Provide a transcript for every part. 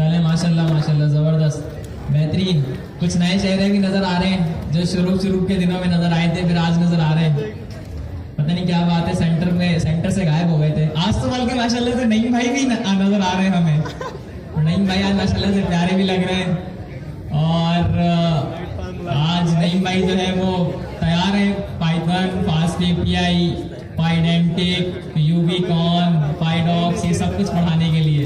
हाल है? माशाल्लाह माशाल्लाह, जबरदस्त, बेहतरीन। कुछ नए चेहरे भी नजर आ रहे हैं जो शुरू के दिनों में नजर आए थे, फिर आज नजर आ रहे हैं। पता नहीं क्या बात है, सेंटर से गायब हो गए थे। आज तो बल्कि माशाल्लाह से नईम भाई भी नजर आ रहे हैं हमें। नईम भाई आज माशाल्लाह से प्यारे भी लग रहे हैं। और आज नईम भाई जो है वो तैयार है पाइथन, फास्ट एपीआई, पाइडेंटिक, यूबीकॉन, पाइडॉक्स, ये सब कुछ पढ़ाने के लिए।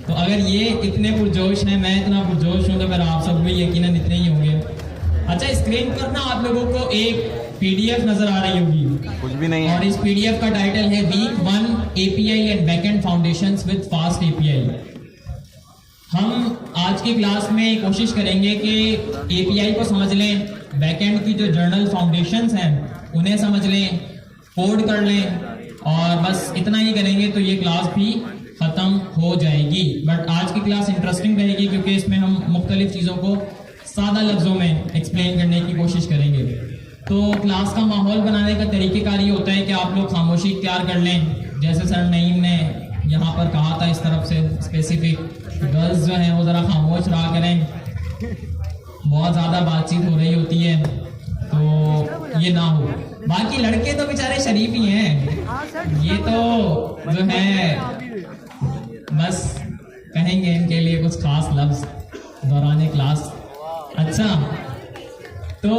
तो अगर ये इतने पुरजोश हैं, मैं इतना पुरजोश हूँ, तो फिर आप सब भी यकीनन इतने ही होंगे। अच्छा, स्क्रीन पर ना आप लोगों को एक पीडीएफ नजर आ रही होगी, कुछ भी नहीं है। और इस पीडीएफ का टाइटल है week 1 API and backend foundations with fast API. हम आज की क्लास में कोशिश करेंगे कि एपीआई को समझ लें, बैकएंड की जो जर्नल फाउंडेशंस हैं उन्हें समझ लें, कोड कर लें, और बस इतना ही करेंगे तो ये क्लास भी खत्म हो जाएगी। बट आज की क्लास इंटरेस्टिंग रहेगी क्योंकि इसमें हम मुख्तलिफ चीज़ों को सादा लफ्जों में एक्सप्लेन करने की कोशिश करेंगे। तो क्लास का माहौल बनाने का तरीक़ेकार ये होता है कि आप लोग खामोशी इख्तियार कर लें, जैसे सर नईम ने यहाँ पर कहा था, इस तरफ से स्पेसिफिक गर्ल्स जो हैं वो ज़रा खामोश रहा करें, बहुत ज़्यादा बातचीत हो रही होती है तो ये ना हो। बाकी लड़के तो बेचारे शरीफ ही हैं, ये तो जो है बस कहेंगे इनके लिए कुछ खास लफ्ज दौरान क्लास। अच्छा, तो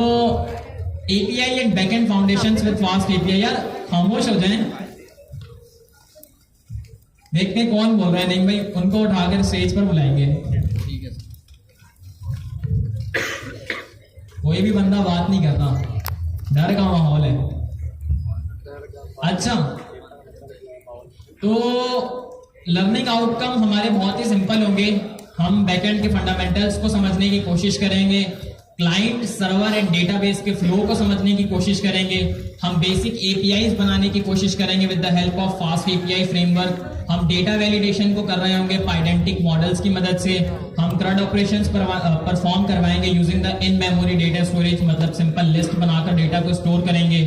API and backend foundations with fast API. यार खामोश हो जाएं, देखते हैं कौन बोल रहा है। नहीं भाई, उनको उठाकर स्टेज पर बुलाएंगे। ठीक है, कोई भी बंदा बात नहीं करता, डर का माहौल है। अच्छा, तो लर्निंग आउटकम हमारे बहुत ही सिंपल होंगे। हम बैकएंड के फंडामेंटल्स को समझने की कोशिश करेंगे, क्लाइंट, सर्वर एंड डेटाबेस के फ्लो को समझने की कोशिश करेंगे, हम बेसिक एपीआईज बनाने की कोशिश करेंगे with the help of fast API framework. हम डेटा वैलिडेशन को कर रहे होंगे पाइडेंटिक मॉडल्स की मदद से। हम क्रड ऑपरेशंस परफॉर्म करवाएंगे using the in memory data storage, मतलब सिंपल लिस्ट बनाकर डेटा को स्टोर करेंगे।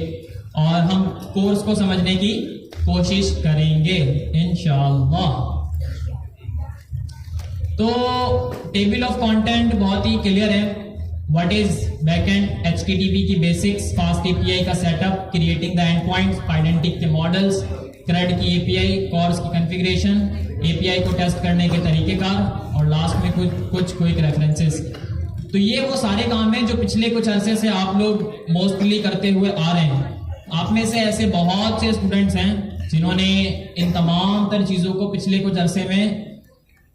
और हम कोर्स को समझने की कोशिश करेंगे इंशाअल्लाह। तो टेबल ऑफ कंटेंट बहुत ही क्लियर है। व्हाट इज बैकएंड, एचटीटीपी की बेसिक्स, फास्ट एपीआई का setup, creating the end points, Pydantic के मॉडल्स, क्रेड की एपीआई, कोर्स की कॉन्फ़िगरेशन, एपीआई को टेस्ट करने के तरीकेकार, और लास्ट में कुछ क्विक रेफरेंसेस। तो ये वो सारे काम हैं जो पिछले कुछ अरसे से आप लोग मोस्टली करते हुए आ रहे हैं। आप में से ऐसे बहुत से स्टूडेंट्स हैं जिन्होंने इन तमाम तर चीज़ों को पिछले कुछ अरसे में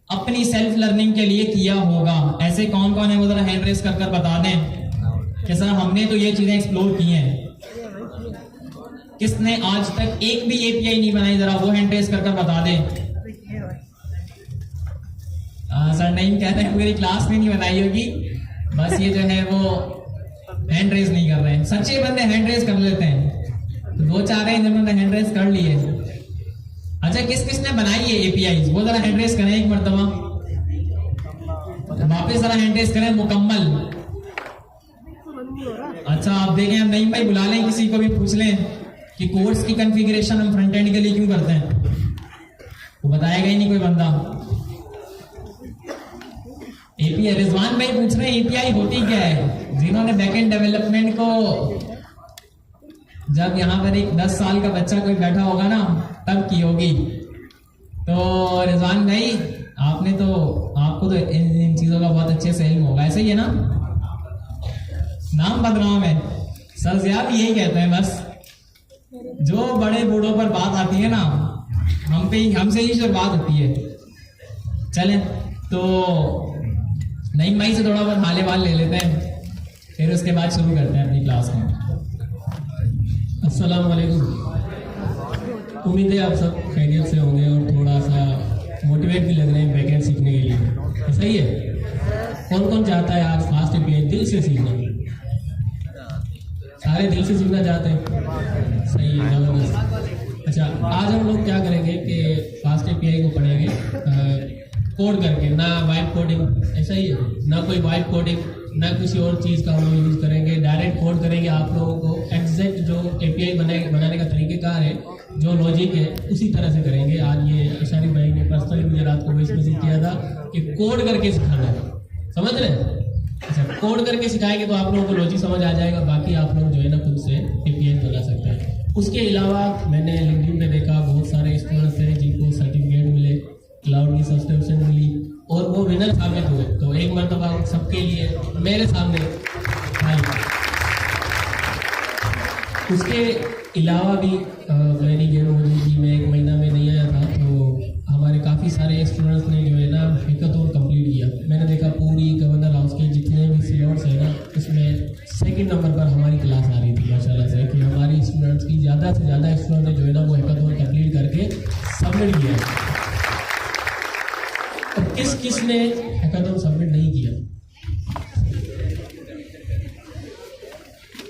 अपनी सेल्फ लर्निंग के लिए किया होगा। ऐसे कौन कौन है वो जरा हैंड रेस कर बता दें कि सर हमने तो ये चीजें एक्सप्लोर की हैं। किसने आज तक एक भी एपीआई नहीं बनाई, जरा वो हैंड रेस कर बता दें। सर नहीं कहते हैं पूरी क्लास में नहीं बनाई होगी, बस ये जो है वो हैंड रेस नहीं कर रहे हैं। सच्चे बंदे हैंड रेस कर लेते हैं, तो दो चार हैं जिन्होंने हैंड रेस कर ली है। अच्छा, किसने बनाई है एपीआई, वो जरा हैंड रेस करें एक मर्तबा, वापस जरा हैंड रेस करें मुकम्मल। अच्छा, आप देखें, हम नहीं भाई बुला लें, किसी को भी पूछ लें कि कोर्स की कॉन्फ़िगरेशन हम फ्रंट एंड के लिए क्यों करते हैं, वो बताएगा ही नहीं कोई बंदा। एपीआई, रिजवान भाई पूछ रहे हैं एपीआई होती क्या है। जिन्होंने बैकएंड डेवलपमेंट को, जब यहाँ पर एक 10 साल का बच्चा कोई बैठा होगा ना तब की होगी। तो रिजवान भाई आपको तो इन चीजों का बहुत अच्छे से इल्म होगा, ऐसे ही है ना? नाम बदनाम है, सर ज़िया भी यही कहते हैं, बस जो बड़े बूढ़ों पर बात आती है ना हमसे ही शुरुआत होती है। चलें, तो नईम भाई से थोड़ा बहुत हाले वाल ले लेते हैं, फिर उसके बाद शुरू करते हैं अपनी क्लास में। अस्सलाम वालेकुम। उम्मीद है आप सब खैरियत से होंगे और थोड़ा सा मोटिवेट भी लग रहे हैं बैकएंड सीखने के लिए, सही है? कौन कौन चाहता है आज फास्ट एपीआई दिल से सीखना? सारे दिल से सीखना चाहते हैं, सही है, ज़बरदस्त। अच्छा, आज हम लोग क्या करेंगे कि फास्ट एपीआई को पढ़ेंगे कोड करके, ना वाइट कोडिंग, ऐसा ही है, ना कोई वाइट कोडिंग, ना किसी और चीज़ का हम लोग यूज़ करेंगे, डायरेक्ट कोड करेंगे। आप लोगों को एग्जैक्ट जो API बनाने का तरीक़ेकार है, जो लॉजिक है, उसी तरह से करेंगे। आज ये अशारी भाई ने पर्सनली मुझे रात को वॉइस मैसेज किया था कि कोड करके सिखाना है, समझ रहे हैं? अच्छा, कोड करके सिखाएंगे तो आप लोगों को लॉजिक समझ आ जाएगा, बाकी आप लोग जो है ना खुद से API बना सकते हैं। उसके अलावा मैंने लिंक्डइन पे देखा बहुत सारे स्टूडेंट्स हैं जिनको सर्टिफिकेट मिले, क्लाउड की सब्सक्रिप्शन मिली और वो विनर साबित हुए। तो एक मरतबा सबके लिए मेरे सामने उसके अलावा भी मेरी गेम होगी कि मैं 1 महीना में नहीं आया था, तो हमारे काफ़ी सारे स्टूडेंट्स ने जो है ना हैकाथॉन कंप्लीट किया। मैंने देखा पूरी गवर्नर हाउस के जितने भी स्लॉट्स हैं ना, उसमें सेकंड नंबर पर हमारी क्लास आ रही थी माशाल्लाह से, कि हमारी स्टूडेंट्स की ज़्यादा से ज़्यादा स्टूडेंट ने जो है ना वो हैकाथॉन कंप्लीट करके सबमिट किया। और किस ने हैकाथॉन सबमिट नहीं किया?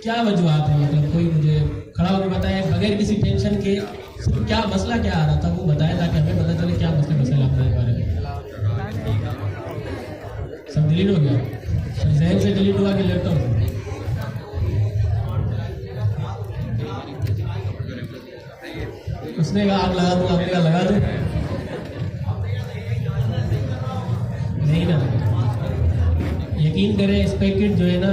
क्या वजूहत है? मतलब कोई मुझे खड़ा होकर बताया बगैर किसी टेंशन के, क्या मसला क्या आ रहा था वो बताया ताकि हमें पता चले क्या मसला आपके बारे में। सब डिलीट हो गया, जहन से डिलीट हुआ कि लैपटॉप? उसने कहा आप लगा दूँ, आपने कहा लगा दूँ, नहीं ना। यकीन करें इस पैकेट जो है ना,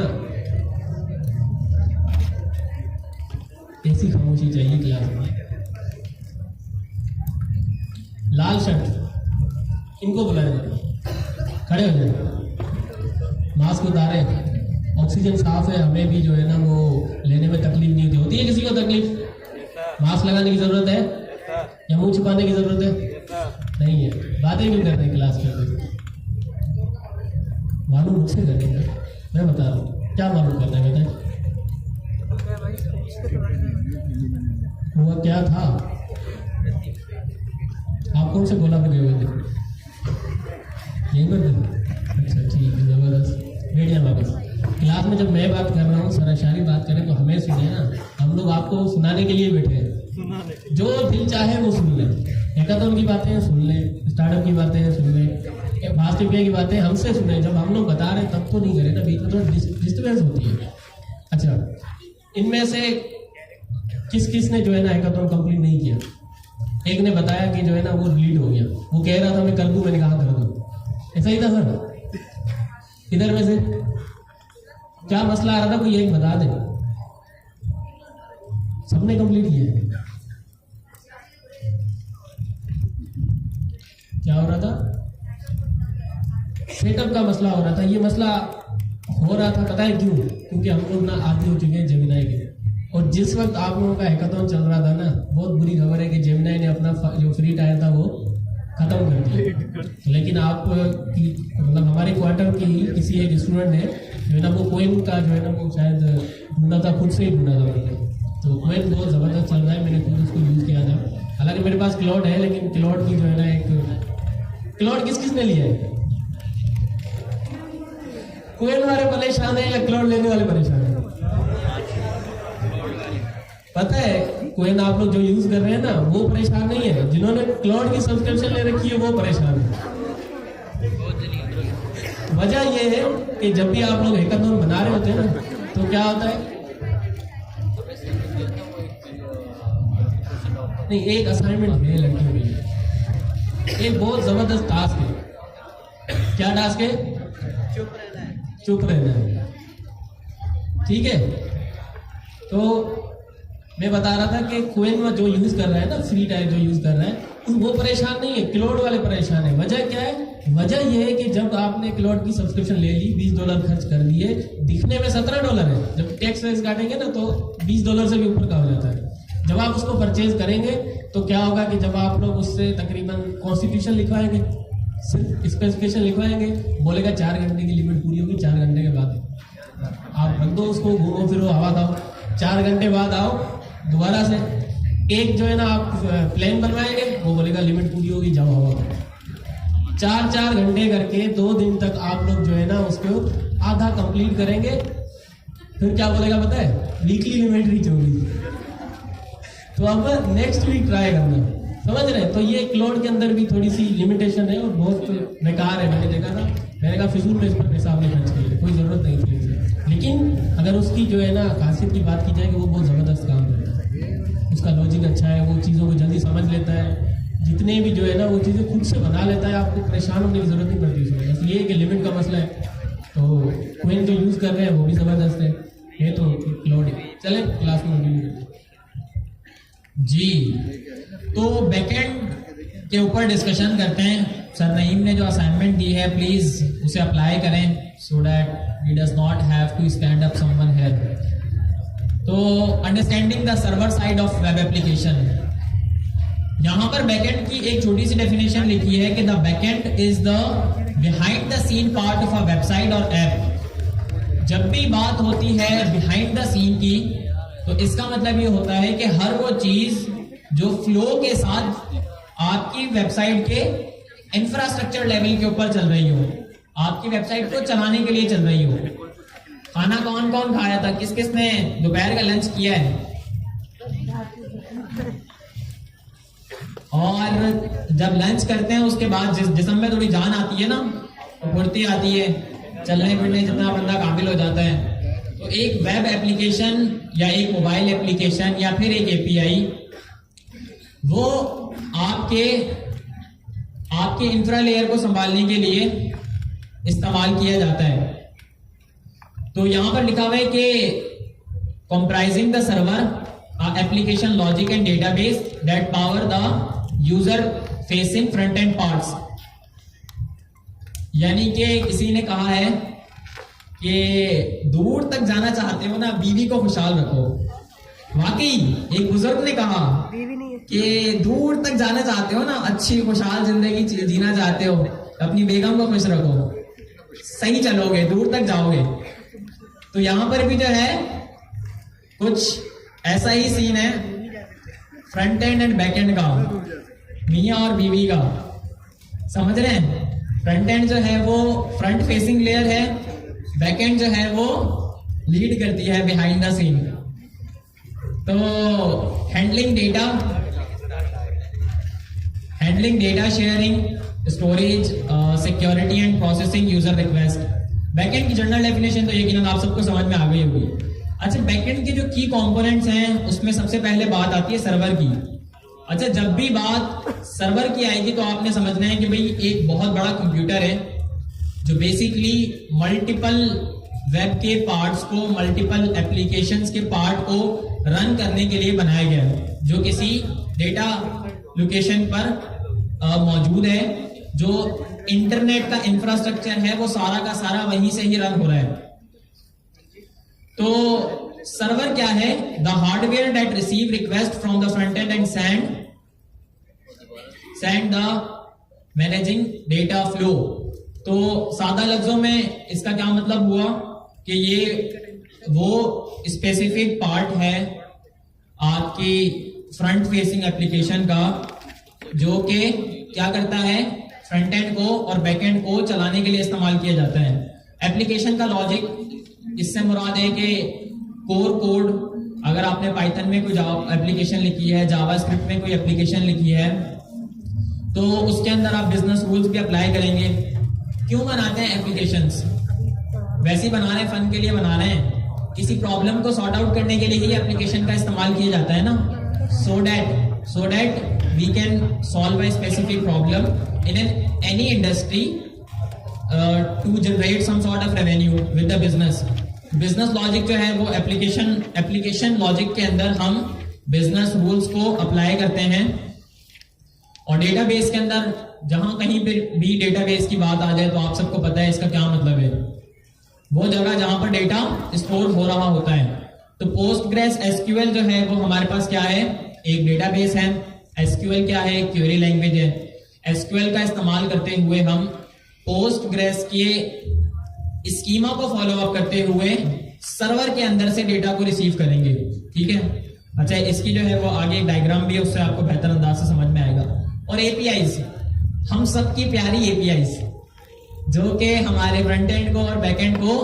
ऐसी खामोशी चाहिए क्लास में। लाल शर्ट इनको बुलाया जाए, खड़े हो जाए, मास्क उतारे, ऑक्सीजन साफ है, हमें भी जो है ना वो लेने में तकलीफ नहीं होती है। किसी को तकलीफ मास्क लगाने की जरूरत है या मुंह छुपाने की जरूरत है? नहीं है। बातें भी करते हैं क्लास में, मालूम मुझसे करेंगे, मैं बता रहा हूँ क्या मालूम करना है। बताए हुआ क्या था? आप कौन से गोला पे गए हुए थे? यहीं पर थे? अच्छा ठीक है, जबरदस्त। बैठ जाए वापस। क्लास में जब मैं बात कर रहा हूँ, सरशारी बात करें तो हमें सुने ना, हम लोग आपको सुनाने के लिए बैठे हैं। जो दिल चाहे वो सुन लें, हैकाथॉन की बातें सुन लें, स्टार्टअप की बातें सुन लें, फास्ट API की बातें हमसे सुने। जब हम लोग बता रहे हैं तब तो नहीं करें ना, बीच में थोड़ा डिस्टर्बेंस होती है। अच्छा, इनमें से किस ने जो है ना हैकाथॉन कंप्लीट नहीं किया? एक ने बताया कि जो है ना वो डिलीट हो गया, वो कह रहा था मैं कर दूं, मैंने कहा कर दूं। ऐसा ही था सर? इधर में से क्या मसला आ रहा था, कोई एक बता दे। सबने कंप्लीट किया? क्या हो रहा था? सेटअप का मसला हो रहा था। ये मसला हो रहा था पता है क्यों? क्योंकि हम लोग ना आदी हो चुके हैं जेमिनाई के, और जिस वक्त आप लोगों का हैकाथॉन चल रहा था ना, बहुत बुरी खबर है कि जेमिनाई ने अपना जो फ्री टायर था वो खत्म कर दिया। लेकिन आप मतलब हमारे क्वार्टर की किसी एक स्टूडेंट ने जो है ना वो कोइन का जो है ना वो शायद ढूंढा था, खुद से ही ढूंढा था उन्होंने। तो कोइन बहुत ज़बरदस्त चल रहा है, मैंने खुद उसको यूज़ किया था। हालांकि मेरे पास क्लाउड है, लेकिन क्लाउड की जो है ना एक क्लाउड किस ने लिया है? कोइन वाले परेशान है या क्लाउड लेने वाले परेशान है? पता है कोइन आप लोग जो यूज कर रहे हैं ना वो परेशान नहीं है, जिन्होंने क्लाउड की सब्सक्रिप्शन ले रखी है वो परेशान है। वजह ये है कि जब भी आप लोग हैकाथॉन बना रहे होते हैं ना, तो क्या होता है, नहीं एक असाइनमेंट है लड़कियों के लिए, एक बहुत जबरदस्त टास्क है। क्या टास्क है? चुप रहना है। ठीक है, तो मैं बता रहा था कि कोइन में जो यूज कर रहा है ना, फ्री टाइम जो यूज कर रहा है, वो परेशान नहीं है, क्लाउड वाले परेशान है। वजह क्या है? वजह यह है कि जब आपने क्लाउड की सब्सक्रिप्शन ले ली, $20 खर्च कर दिए, दिखने में $17 है, जब टैक्स वैक्स काटेंगे ना तो $20 से भी ऊपर का हो जाता है। जब आप उसको परचेज करेंगे तो क्या होगा कि जब आप लोग उससे तकरीबन कॉन्स्टिट्यूशन लिखवाएंगे, सिर्फ स्पेसिफिकेशन लिखवाएंगे, बोलेगा 4 घंटे की लिमिट पूरी होगी, 4 घंटे के बाद आप रख दो उसको, घूमो फिरो, हवा खाओ, 4 घंटे बाद आओ दोबारा से। एक जो है ना आप प्लान बनवाएंगे, वो बोलेगा लिमिट पूरी होगी, जाओ हवा खाओ। 4 घंटे करके 2 दिन तक आप लोग जो है ना उसको आधा कंप्लीट करेंगे, फिर क्या बोलेगा पता है? वीकली लिमिट रीच होगी। तो अब नेक्स्ट वीक ट्राई करना, समझ रहे हैं? तो ये क्लाउड के अंदर भी थोड़ी सी लिमिटेशन है और बहुत बेकार है। मैंने देखा था, मैंने कहेगा फिजूल में इस पर पैसा आपने खर्च किया, कोई ज़रूरत नहीं थी इसे। लेकिन अगर उसकी जो है ना खासियत की बात की जाए कि वो बहुत ज़बरदस्त काम करता है, उसका लॉजिक अच्छा है, वो चीज़ों को जल्दी समझ लेता है, जितने भी जो है ना वो चीज़ें खुद से बना लेता है, आपको परेशान होने की ज़रूरत नहीं पड़ती उसमें। बस ये है कि लिमिट का मसला है। तो कोइन जो यूज़ कर रहे हैं वो भी ज़बरदस्त है, ये तो क्लाउड है। चलें क्लास में कंटिन्यू करते हैं। जी, तो बैकएंड के ऊपर डिस्कशन करते हैं। सर नईम ने जो असाइनमेंट दी है प्लीज उसे अप्लाई करें so that we does not have to stand up someone here. तो understanding the server side of web application, यहां पर बैकएंड की एक छोटी सी डेफिनेशन लिखी है कि the backend is the behind the scene part of a website और ऐप। जब भी बात होती है बिहाइंड द सीन की, तो इसका मतलब ये होता है कि हर वो चीज जो फ्लो के साथ आपकी वेबसाइट के इंफ्रास्ट्रक्चर लेवल के ऊपर चल रही हो, आपकी वेबसाइट को चलाने के लिए चल रही हो। खाना कौन कौन खाया था, किस किस ने दोपहर का लंच किया है, और जब लंच करते हैं उसके बाद जिस्म में थोड़ी जान आती है ना, फुर्ती आती है, चलने फिरने जितना बंदा काबिल हो जाता है। तो एक वेब एप्लीकेशन या एक मोबाइल एप्लीकेशन या फिर एक एपीआई, वो आपके इंफ्रा लेयर को संभालने के लिए इस्तेमाल किया जाता है। तो यहां पर लिखा हुआ है कि comprising the server application logic and database that power the user facing front end parts. यानी कि किसी ने कहा है कि दूर तक जाना चाहते हो ना, बीवी को खुशहाल रखो। वाकई एक बुजुर्ग ने कहा कि दूर तक जाना चाहते हो ना, अच्छी खुशहाल जिंदगी जीना चाहते हो, अपनी बेगम को खुश रखो, सही चलोगे, दूर तक जाओगे। तो यहां पर भी जो है कुछ ऐसा ही सीन है front end and back and का, मियां और बीवी का। समझ रहे हैं? फ्रंट एंड जो है वो फ्रंट फेसिंग लेयर है, बैक एंड जो है वो लीड करती है बिहाइंड द सीन। तो handling data sharing, storage, security and processing user request. Backend की जनरल डेफिनेशन तो यकीनन आप सबको समझ में आ गई होगी। अच्छा, बैकएंड के जो की कंपोनेंट्स हैं उसमें सबसे पहले बात आती है सर्वर की। अच्छा, जब भी बात सर्वर की आएगी तो आपने समझना है कि भाई एक बहुत बड़ा कंप्यूटर है जो बेसिकली मल्टीपल वेब के पार्ट्स को, मल्टीपल एप्लीकेशंस के पार्ट को रन करने के लिए बनाया गया है, जो किसी डेटा लोकेशन पर मौजूद है। जो इंटरनेट का इंफ्रास्ट्रक्चर है वो सारा का सारा वहीं से ही रन हो रहा है। तो सर्वर क्या है? The hardware that receive request from the front end send the managing data flow. तो सादा लफ्जों में इसका क्या मतलब हुआ कि ये वो स्पेसिफिक पार्ट है आपकी फ्रंट फेसिंग एप्लीकेशन का जो कि क्या करता है, फ्रंट एंड को और बैक एंड को चलाने के लिए इस्तेमाल किया जाता है। एप्लीकेशन का लॉजिक, इससे मुराद है कि कोर कोड, अगर आपने पाइथन में कोई एप्लीकेशन लिखी है, जावास्क्रिप्ट में कोई एप्लीकेशन लिखी है, तो उसके अंदर आप बिजनेस रूल्स भी अप्लाई करेंगे। क्यों बनाते हैं एप्लीकेशंस? वैसे ही बना रहे हैं, फन के लिए बना रहे हैं, किसी प्रॉब्लम को सॉर्ट आउट करने के लिए ही एप्लीकेशन का इस्तेमाल किया जाता है ना, so that we can solve a specific problem in any industry to generate some sort of revenue with the business. Business logic जो है वो एप्लीकेशन लॉजिक के अंदर हम बिजनेस रूल्स को अप्लाई करते हैं। और डेटाबेस के अंदर जहां कहीं भी डेटाबेस की बात आ जाए तो आप सबको पता है इसका क्या मतलब है, वो जगह जहां पर डेटा स्टोर हो रहा होता है। तो पोस्टग्रेस एसक्यूएल जो है वो हमारे पास क्या है, एक डेटाबेस है। एसक्यूएल क्या है? क्वेरी लैंग्वेज है। एसक्यूएल का इस्तेमाल करते हुए हम पोस्टग्रेस के स्कीमा को फॉलो अप करते हुए सर्वर के अंदर से डेटा को रिसीव करेंगे। ठीक है? अच्छा, इसकी जो है वो आगे एक डायग्राम भी है, उससे आपको बेहतर अंदाज से समझ में आएगा। और एपीआईज, हम सबकी प्यारी एपीआईज जो कि हमारे फ्रंट एंड को और बैक एंड को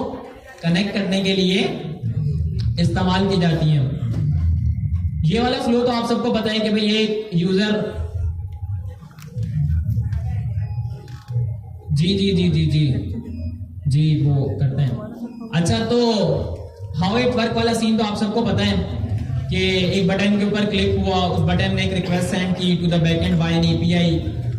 कनेक्ट करने के लिए इस्तेमाल की जाती हैं। ये वाला फ्लो तो आप सबको पता है कि भाई ये यूजर जी जी वो करते हैं। अच्छा, तो हाउ इट वर्क वाला सीन तो आप सबको पता है कि एक बटन के ऊपर क्लिक हुआ, उस बटन ने एक रिक्वेस्ट सेंड की to the backend by an API.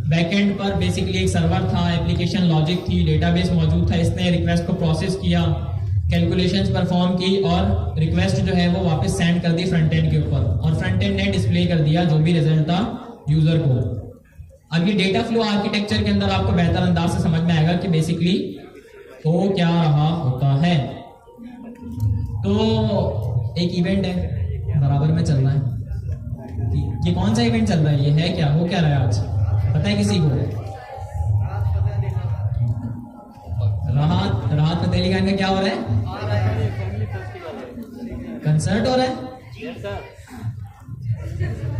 Backend पर बेसिकली एक सर्वर था, एप्लीकेशन लॉजिक थी, डेटाबेस मौजूद था, इसने रिक्वेस्ट को प्रोसेस किया, कैलकुलेशंस परफॉर्म की और रिक्वेस्ट जो है वो वापस सेंड कर दी फ्रंट एंड के ऊपर, और फ्रंट एंड ने डिस्प्ले कर दिया जो भी रिजल्ट था यूजर को। अब ये डेटा फ्लो आर्किटेक्चर के अंदर आपको बेहतर अंदाज से समझ में आएगा कि बेसिकली तो क्या रहा होता है। तो एक इवेंट है बराबर में चल रहा है, ये कौन सा इवेंट चल रहा है, ये है क्या, हो क्या रहा है आज, पता है किसी को? राहत फतेह खान का क्या हो रहा है? कंसर्ट हो रहा है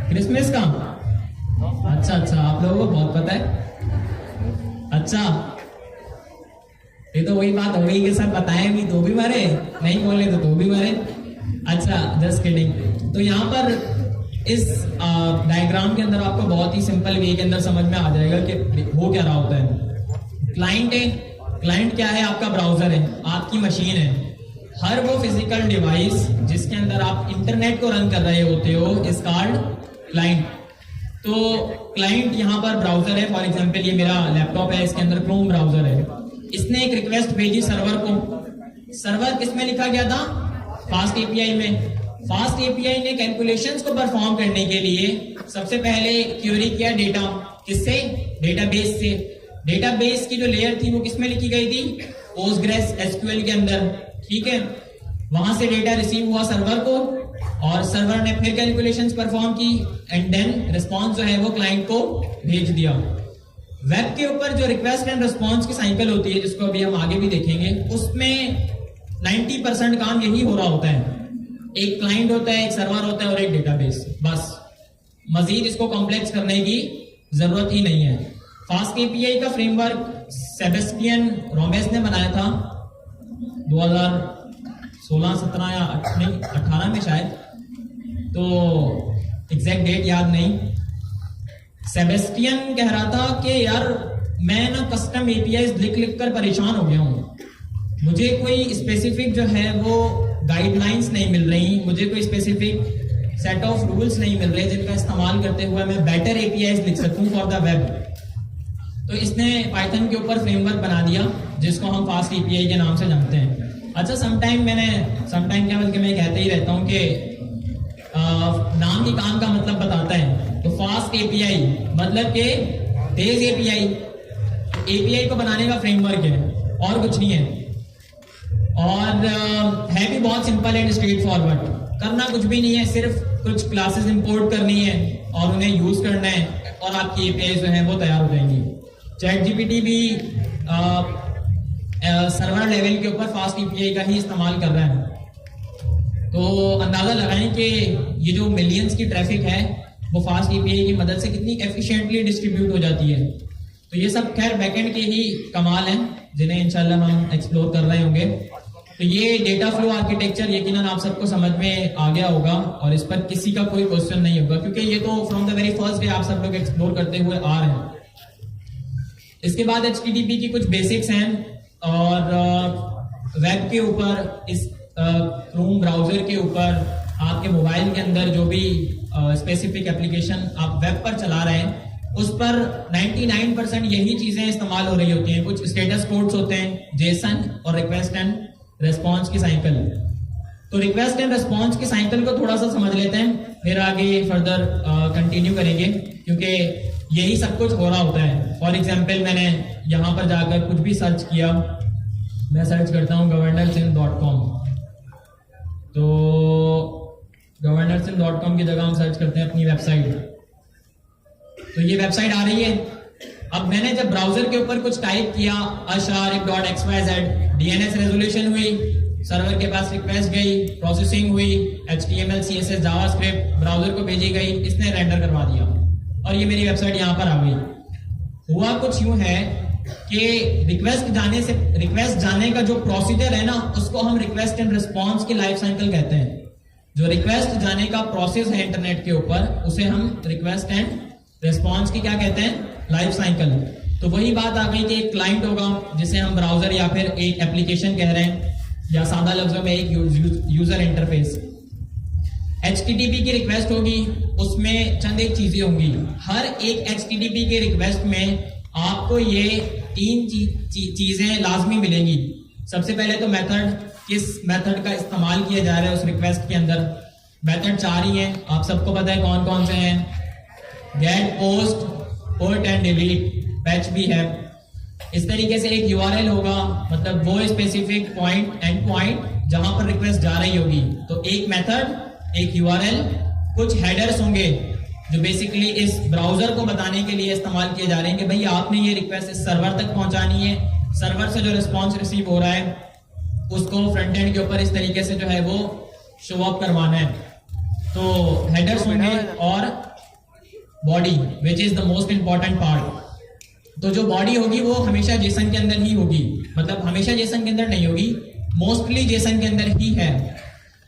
क्रिसमस का। अच्छा, आप लोगों को बहुत पता है। अच्छा, ये तो वही बात हो गई कि सब बताए भी तो भी मरे, नहीं बोले तो भी मरे। अच्छा, जस्ट किडिंग। तो यहाँ पर इस डायग्राम के अंदर आपको बहुत ही सिंपल वे के अंदर समझ में आ जाएगा कि हो क्या रहा होता है। क्लाइंट है, क्लाइंट क्या है? आपका ब्राउजर है, आपकी मशीन है। हर वो फिजिकल डिवाइस जिसके अंदर आप इंटरनेट को रन कर रहे होते हो इज कॉल्ड क्लाइंट। तो क्लाइंट यहाँ पर ब्राउजर है। फॉर एग्जांपल ये मेरा लैपटॉप है, इसके अंदर क्रोम ब्राउजर है। इसने एक रिक्वेस्ट भेजी सर्वर को। सर्वर किसमें लिखा गया था? फास्ट एपीआई में। फास्ट एपीआई ने कैलकुलेशंस को परफॉर्म करने के लिए सबसे पहले क्वेरी किया डेटा, किससे? डेटाबेस से। डेटाबेस की जो लेयर थी वो किसमें लिखी गई थी? पोस्टग्रेस एसक्यूएल के अंदर, ठीक है। वहां से डेटा रिसीव हुआ सर्वर को, और सर्वर ने फिर कैलकुलेशंस परफॉर्म की एंड देन रिस्पॉन्स जो है वो क्लाइंट को भेज दिया। वेब के ऊपर जो रिक्वेस्ट एंड रिस्पॉन्स की साइकिल होती है, जिसको अभी हम आगे भी देखेंगे, उसमें 90% काम यही हो रहा होता है। एक क्लाइंट होता है, एक सर्वर होता है और एक डेटाबेस, बस। मजीद इसको कॉम्प्लेक्स करने की जरूरत ही नहीं है। फास्ट एपीआई का फ्रेमवर्क सेबेस्टियन रोमेस ने बनाया था 2016, 17 या 18 में शायद, तो एग्जैक्ट डेट याद नहीं। सेबेस्टियन कह रहा था कि यार मैं ना कस्टम एपीआई लिख कर परेशान हो गया हूँ, मुझे कोई स्पेसिफिक जो है वो गाइडलाइंस नहीं मिल रही, मुझे कोई स्पेसिफिक सेट ऑफ रूल्स नहीं मिल रहे जिनका इस्तेमाल करते हुए मैं बेटर एपीआई लिख सकूं फॉर द वेब। तो इसने पाइथन के ऊपर फ्रेमवर्क बना दिया जिसको हम फास्ट एपीआई के नाम से जानते हैं। अच्छा, समटाइम क्या बल्कि मैं कहते ही रहता हूँ कि नाम ही काम का मतलब बताता है। तो फास्ट एपीआई मतलब के तेज एपीआई। एपीआई को बनाने का फ्रेमवर्क है और कुछ नहीं है, और है भी बहुत सिंपल एंड स्ट्रेट फॉरवर्ड। करना कुछ भी नहीं है, सिर्फ कुछ क्लासेस इंपोर्ट करनी है और उन्हें यूज करना है और आपकी एपीआई जो है वो तैयार हो जाएंगी। चैट जीपीटी भी सर्वर लेवल के ऊपर फास्ट एपीआई का ही इस्तेमाल कर रहा है। तो अंदाजा लगाएं कि ये जो मिलियंस की ट्रैफिक है वो फास्ट एपीआई की मदद से कितनी एफिशिएंटली डिस्ट्रीब्यूट हो जाती है। तो ये सब खैर बैकएंड के ही कमाल हैं जिन्हें इंशाल्लाह हम एक्सप्लोर कर रहे होंगे। तो ये डेटा फ्लो आर्किटेक्चर यकीनन आप सबको समझ में आ गया होगा और इस पर किसी का कोई क्वेश्चन नहीं होगा, क्योंकि ये तो from the very first day आप सब लोग एक्सप्लोर करते हुए आ रहे हैं। इसके बाद HTTP की कुछ बेसिक्स हैं, और वेब के ऊपर इस क्रोम ब्राउजर के ऊपर आपके मोबाइल के अंदर जो भी स्पेसिफिक एप्लीकेशन आप वेब पर चला रहे हैं उस पर 99% यही चीजें इस्तेमाल हो रही होती हैं। कुछ स्टेटस कोड्स होते हैं, जेसन और रिक्वेस्ट एंड रिस्पॉन्स की साइकिल। तो रिक्वेस्ट एंड रिस्पॉन्स की साइकिल को थोड़ा सा समझ लेते हैं, फिर आगे फर्दर कंटिन्यू करेंगे, क्योंकि यही सब कुछ हो रहा होता है। फॉर एग्जाम्पल मैंने यहाँ पर जाकर कुछ भी सर्च किया, मैं सर्च करता हूँ governancein.com, तो governancein.com की जगह हम सर्च करते हैं अपनी वेबसाइट, तो ये वेबसाइट आ रही है। अब मैंने जब ब्राउजर के ऊपर कुछ टाइप किया asharif.xyz, DNS रेजोल्यूशन हुई, सर्वर के पास रिक्वेस्ट गई, प्रोसेसिंग हुई, HTML CSS जावास्क्रिप्ट ब्राउजर को भेजी गई, इसने रेंडर करवा दिया और ये मेरी वेबसाइट यहाँ पर आ गई। हुआ कुछ यूं है कि रिक्वेस्ट जाने का जो प्रोसीजर है ना उसको हम रिक्वेस्ट एंड रिस्पॉन्स की लाइफ साइकिल कहते हैं। जो रिक्वेस्ट जाने का प्रोसेस है इंटरनेट के ऊपर उसे हम रिक्वेस्ट एंड रिस्पॉन्स की क्या कहते हैं? Life cycle. तो वही बात आ गई कि एक क्लाइंट होगा जिसे हम ब्राउजर या फिर एक एप्लीकेशन कह रहे हैं, या सादा लफ्जों में एक यूजर इंटरफेस। HTTP की रिक्वेस्ट होगी, उसमें चंद एक चीजें होंगी। हर एक HTTP के रिक्वेस्ट में आपको ये 3 चीजें लाजमी मिलेंगी। सबसे पहले तो मेथड, किस मेथड का इस्तेमाल किया जा रहा है उस रिक्वेस्ट के अंदर। मेथड 4 ही हैं, आप सबको पता है कौन कौन से हैं। Get, post, put and delete, patch भी है। इस तरीके से एक URL होगा, मतलब वो स्पेसिफिक पॉइंट, एंड पॉइंट जहां पर रिक्वेस्ट जा रही होगी। तो एक मेथड, एक URL, कुछ हेडर्स होंगे जो बेसिकली इस ब्राउजर को बताने के लिए इस्तेमाल किए जा रहे हैं कि भाई आपने ये रिक्वेस्ट इस सर्वर तक पहुंचानी है। सर्वर से जो रिस्पॉन्स रिसीव हो रहा है उसको फ्रंट एंड के ऊपर इस तरीके से जो है वो शो अप करवाना है। तो हेडर्स होंगे और body, which is the most important part. तो जो बॉडी होगी वो हमेशा जेसन के अंदर ही होगी, मतलब हमेशा जेसन के अंदर नहीं होगी, मोस्टली जेसन के अंदर ही है।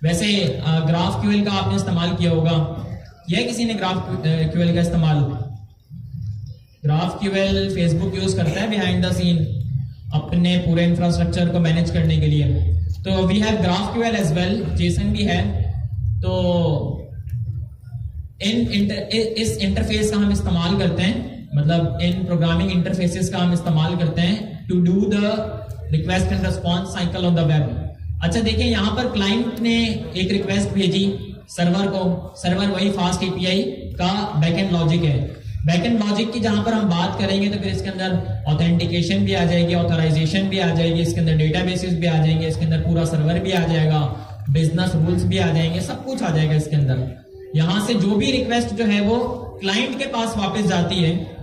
वैसे GraphQL का आपने इस्तेमाल किया होगा, या किसी ने GraphQL का इस्तेमाल? GraphQL फेसबुक यूज करता है बिहाइंड द सीन अपने पूरे इंफ्रास्ट्रक्चर को मैनेज करने के लिए। तो we have GraphQL as well, JSON भी है। तो इस इंटरफेस का हम इस्तेमाल करते हैं, मतलब इन प्रोग्रामिंग इंटरफेसेस का हम इस्तेमाल करते हैं to do the request and response cycle on the web. अच्छा देखिए, यहाँ पर क्लाइंट ने एक रिक्वेस्ट भेजी सर्वर को, सर्वर वही फास्ट API का बैकएंड लॉजिक है। बैकएंड लॉजिक की जहां पर हम बात करेंगे तो फिर इसके अंदर ऑथेंटिकेशन भी आ जाएगी, ऑथराइजेशन भी आ जाएगी, इसके अंदर डेटाबेसेस भी आ जाएंगे, इसके अंदर पूरा सर्वर भी आ जाएगा, बिजनेस रूल्स भी आ जाएंगे, सब कुछ आ जाएगा इसके अंदर। यहां से जो भी रिक्वेस्ट जो है वो क्लाइंट के पास वापस जाती है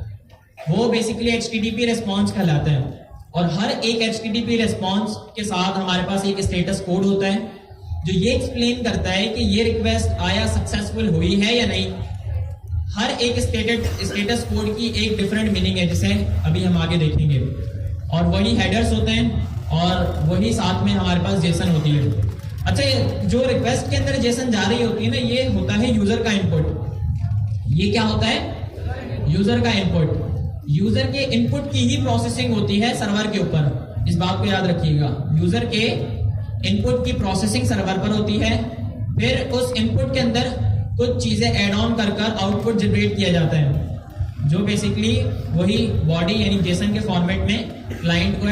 वो बेसिकली HTTP रिस्पॉन्स कहलाता है। और हर एक HTTP रिस्पॉन्स के साथ हमारे पास एक स्टेटस कोड होता है जो ये एक्सप्लेन करता है कि ये रिक्वेस्ट आया सक्सेसफुल हुई है या नहीं। हर एक स्टेटस कोड की एक डिफरेंट मीनिंग है जिसे अभी हम आगे देखेंगे। और वही हेडर्स होते हैं और वही साथ में हमारे पास जेसन होती है। अच्छा, जो रिक्वेस्ट के अंदर जेसन जा रही होती है ना, ये होता है यूजर का इनपुट। ये क्या होता है? यूजर का इनपुट। यूजर के इनपुट की ही प्रोसेसिंग होती है सर्वर के ऊपर, इस बात को याद रखिएगा। यूजर के इनपुट की प्रोसेसिंग सर्वर पर होती है, फिर उस इनपुट के अंदर कुछ चीजें ऐड ऑन कर आउटपुट जनरेट किया जाता है, जो बेसिकली वही बॉडी यानी जेसन के फॉर्मेट में क्लाइंट को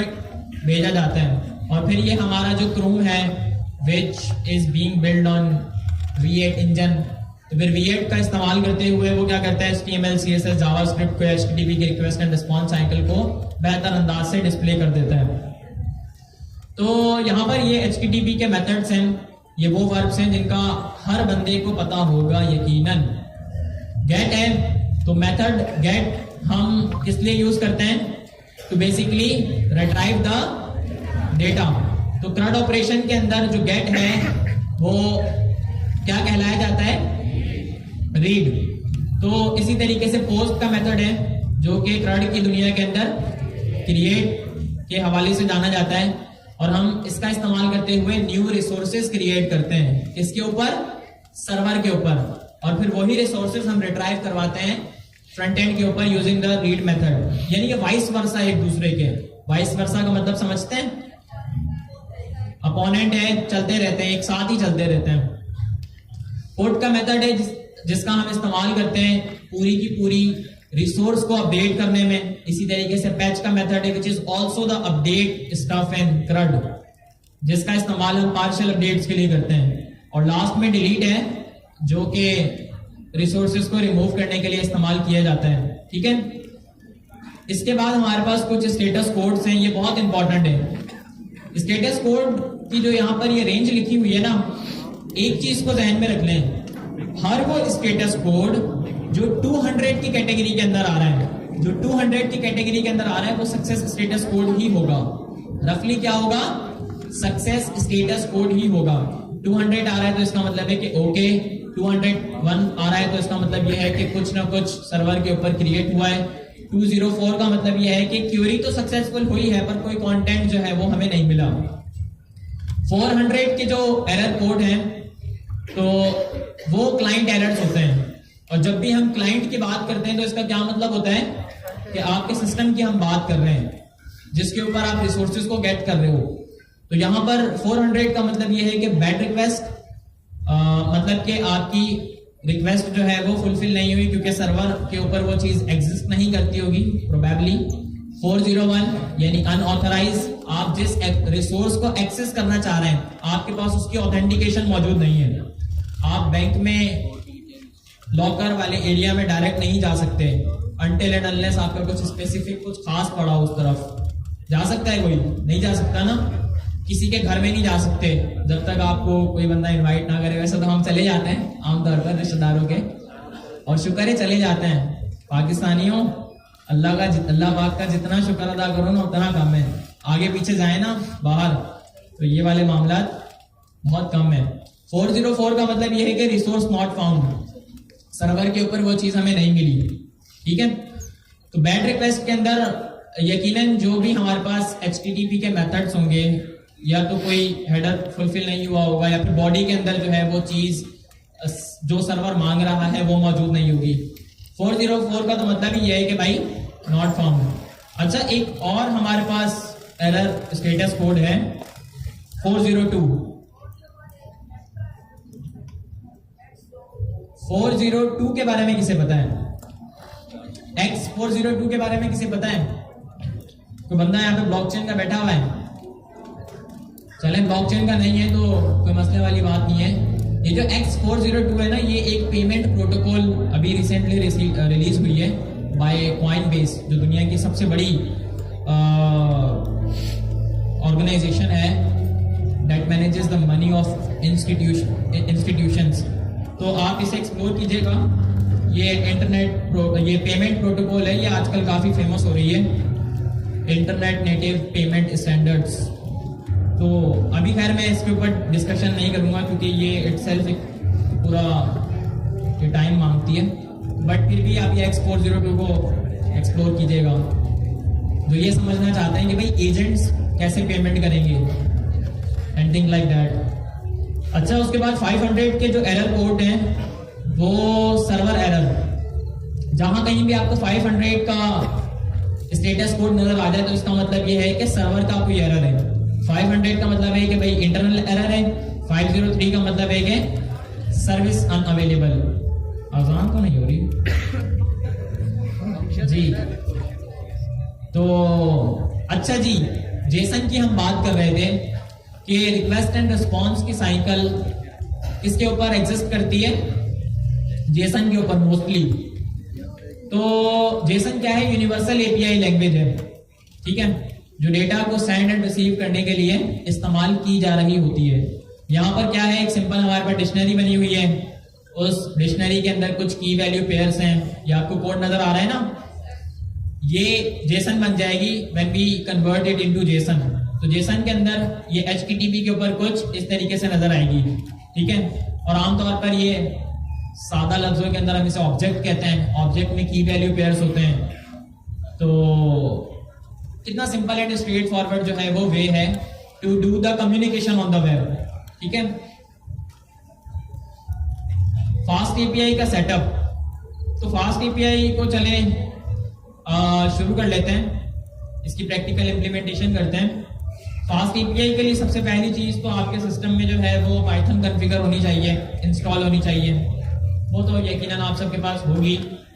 भेजा जाता है। और फिर ये हमारा जो क्रूम है which is being build on V8 engine, तो फिर V8 का इस्तेमाल करते हुए वो क्या करता है, HTML, CSS, जावास्क्रिप्ट को HTTP के रिक्वेस्ट एंड रिस्पॉन्स साइकिल को बेहतर अंदाज से डिस्प्ले कर देता है। तो यहाँ पर ये HTTP के मेथड्स हैं, ये वो वर्ब्स हैं जिनका हर बंदे को पता होगा यकीनन। गेट है, तो मेथड गेट हम किस लिए यूज करते हैं? तो बेसिकली रिट्राइव द डेटा। तो CRUD ऑपरेशन के अंदर जो गेट है वो क्या कहलाया जाता है? रीड। तो इसी तरीके से पोस्ट का मेथड है जो कि CRUD की दुनिया के अंदर क्रिएट के हवाले से जाना जाता है, और हम इसका इस्तेमाल करते हुए न्यू रिसोर्सेज क्रिएट करते हैं। इसके ऊपर? सर्वर के ऊपर। और फिर वही रिसोर्सेज हम रिट्राइव करवाते हैं फ्रंट एंड के ऊपर यूजिंग द रीड मेथड। यानी कि वाइस वर्सा एक दूसरे के। वाइस वर्सा का मतलब समझते हैं? अपोनेंट है, चलते रहते हैं, एक साथ ही चलते रहते हैं। पुट का मेथड है जिसका हम इस्तेमाल करते हैं पूरी की पूरी रिसोर्स को अपडेट करने में। इसी तरीके से पैच का मेथड है which is also the update stuff in CRUD, जिसका इस्तेमाल हम पार्शियल अपडेट्स के लिए करते हैं। और लास्ट में डिलीट है जो कि रिसोर्सेज को रिमूव करने के लिए इस्तेमाल किया जाता है। ठीक है, इसके बाद हमारे पास कुछ स्टेटस कोड्स हैं, ये बहुत इंपॉर्टेंट है। स्टेटस कोड की जो यहाँ पर ये रेंज लिखी हुई है ना, एक चीज को ध्यान में रख लें, हर वो स्टेटस कोड जो 200 की कैटेगरी के अंदर आ रहा है, जो 200 की कैटेगरी के अंदर आ रहा है वो सक्सेस स्टेटस कोड ही होगा। रफली क्या होगा? सक्सेस स्टेटस कोड ही होगा। 200 आ रहा है तो इसका मतलब है कि ओके, 201 आ रहा है तो इसका मतलब यह है कि कुछ ना कुछ सर्वर के ऊपर क्रिएट हुआ है। 204 का मतलब यह है कि क्यूरी तो सक्सेसफुल हुई है पर कोई कंटेंट जो है वो हमें नहीं मिला। 400 के जो एरर कोड हैं तो वो क्लाइंट एरर्स होते हैं, और जब भी हम क्लाइंट की बात करते हैं तो इसका क्या मतलब होता है? कि आपके सिस्टम की हम बात कर रहे हैं जिसके ऊपर आप रिसोर्सेज को गेट कर रहे हो, तो यहां पर 400 का मतलब ये है कि बैड रिक्वेस्ट, मतलब कि आपकी रिक्वेस्ट जो है वो फुलफिल नहीं हुई क्योंकि सर्वर के ऊपर वो चीज एग्जिस्ट नहीं करती होगी प्रोबेबली। 401 यानी अनऑथराइज, आप जिस रिसोर्स को एक्सेस करना चाह रहे हैं आपके पास उसकी ऑथेंटिकेशन मौजूद नहीं है, आप बैंक में लॉकर वाले एरिया में डायरेक्ट नहीं जा सकते अनटिल एंड अनलेस आपका कुछ स्पेसिफिक कुछ खास पड़ा हो। उस तरफ जा सकता है कोई? नहीं जा सकता ना। किसी के घर में नहीं जा सकते जब तक आपको कोई बंदा इनवाइट ना करे। वैसे तो हम चले जाते हैं आमतौर पर रिश्तेदारों के, और शुक्र है चले जाते हैं। पाकिस्तानियों, अल्लाह पाक का जितना शुक्र अदा करो ना उतना कम है। आगे पीछे जाए ना बाहर तो ये वाले मामला बहुत कम है। 404 का मतलब ये है कि रिसोर्स नॉट फाउंड, सर्वर के ऊपर वो चीज हमें नहीं मिली। ठीक है, तो बैड रिक्वेस्ट के अंदर यकीनन जो भी हमारे पास HTTP के मेथड्स होंगे, या तो कोई हेडर फुलफिल नहीं हुआ होगा, या फिर बॉडी के अंदर जो है वो चीज जो सर्वर मांग रहा है वो मौजूद नहीं होगी। 404 का तो मतलब ही ये है कि भाई नॉट फाउंड। अच्छा, एक और हमारे पास एरर स्टेटस कोड है 402। 402 के बारे में किसे पता है? X402 के बारे में किसे पता है? कोई बंदा यहाँ पे ब्लॉकचेन का बैठा हुआ है? चले, ब्लॉकचेन का नहीं है तो कोई मसले वाली बात नहीं है। ये जो X402 है ना, ये एक पेमेंट प्रोटोकॉल अभी रिसेंटली रिलीज हुई है बाय कॉइनबेस, जो दुनिया की सबसे बड़ी ऑर्गेनाइजेशन है that manages the money of institutions. तो आप इसे एक्सप्लोर कीजिएगा। ये ये पेमेंट प्रोटोकॉल है, ये आजकल काफी फेमस हो रही है, इंटरनेट नेटिव पेमेंट स्टैंडर्ड्स। तो अभी खैर मैं इसके ऊपर डिस्कशन नहीं करूंगा क्योंकि ये इटसेल्फ एक पूरा ये टाइम मांगती है, बट फिर भी आप ये X402 को एक्सप्लोर कीजिएगा। जो ये समझना चाहते हैं कि भाई एजेंट्स कैसे पेमेंट करेंगे एंड थिंग लाइक दैट। अच्छा, उसके बाद 500 के जो एरर कोड हैं वो सर्वर एरर। जहां कहीं भी आपको 500 का स्टेटस कोड नजर आ जाए तो इसका मतलब ये है कि सर्वर का कोई एरर है। 500 का मतलब है कि भाई इंटरनल एरर है। 503 का मतलब है कि सर्विस अनअवेलेबल। आसान तो नहीं हो रही जी? तो अच्छा जी, जेसन की हम बात कर रहे थे कि रिक्वेस्ट एंड रिस्पॉन्स की साइकिल किसके ऊपर एग्जिस्ट करती है? जेसन के ऊपर मोस्टली। तो जेसन क्या है? यूनिवर्सल एपीआई लैंग्वेज है, ठीक है, जो डेटा को सेंड एंड रिसीव करने के लिए इस्तेमाल की जा रही होती है। यहाँ पर क्या है, एक सिंपल हमारे पास डिक्शनरी बनी हुई है, उस डिक्शनरी के अंदर कुछ की वैल्यू पेयर्स हैं। ये आपको कोड नजर आ रहा है ना, ये जेसन बन जाएगी when we convert it into JSON. तो जेसन के अंदर ये HTTP के ऊपर कुछ इस तरीके से नजर आएगी, ठीक है। और आमतौर पर ये सादा लफ्जों के अंदर हम इसे ऑब्जेक्ट कहते हैं। ऑब्जेक्ट में की वैल्यू पेयर्स होते हैं। तो कितना सिंपल एंड स्ट्रेट फॉरवर्ड जो है वो वे है to do the communication on the web, ठीक है। फास्ट एपीआई का सेटअप, तो फास्ट एपीआई को चले शुरू कर लेते हैं, इसकी प्रैक्टिकल इंप्लीमेंटेशन करते हैं। फास्ट एपीआई के लिए सबसे पहली चीज तो आपके सिस्टम में जो है वो पाइथन कॉन्फ़िगर होनी चाहिए, इंस्टॉल होनी चाहिए। वो तो यकीनन आप सबके पास होगी,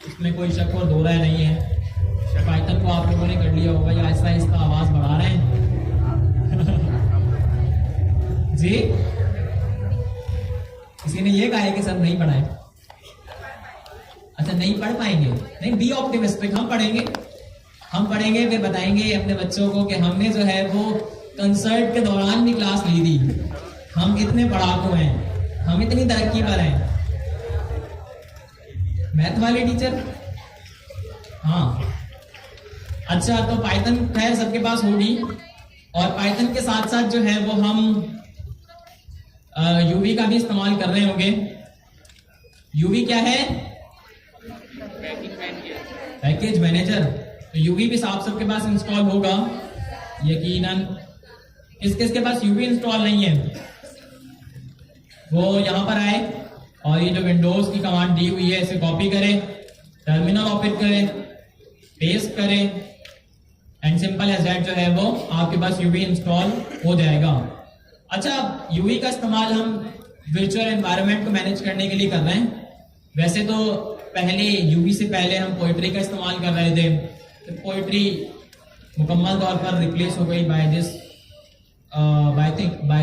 इसमें कोई शक और दो राय नहीं है। पाइथन को आप लोगों ने कर लिया होगा, या आहिस्ता आहिस्ता आवाज बढ़ा रहे हैं जी? किसी ने ये कहा है कि सर नहीं पढ़ाए? अच्छा, नहीं पढ़ पाएंगे? नहीं, बी ऑप्टिमिस्टिक, हम पढ़ेंगे फिर बताएंगे अपने बच्चों को कि हमने जो है वो कंसर्ट के दौरान भी क्लास ली थी, हम इतने पढ़ाकू हैं, हम इतनी तरक्की पर हैं। मैथ वाले टीचर, हाँ। अच्छा, तो पाइथन खैर सबके पास होगी, और पाइथन के साथ साथ जो है वो हम यूवी का भी इस्तेमाल कर रहे होंगे। यूवी क्या है? Package manager. तो यूवी भी आप सबके पास इंस्टॉल होगा यकीनन। किस किस के पास यूवी इंस्टॉल नहीं है वो यहां पर आए, और ये जो विंडोज की कमांड दी हुई है इसे कॉपी करें, टर्मिनल ओपन करें, पेस्ट करें एंड सिंपल एज दैट जो है वो आपके पास यूवी इंस्टॉल हो जाएगा। अच्छा, यूवी का इस्तेमाल हम वर्चुअल एनवायरनमेंट को मैनेज करने के लिए कर रहे हैं। वैसे तो पहले यूवी से पहले हम पोएट्री का इस्तेमाल कर रहे थे, तो पोएट्री मुकम्मल तौर पर रिप्लेस हो गई by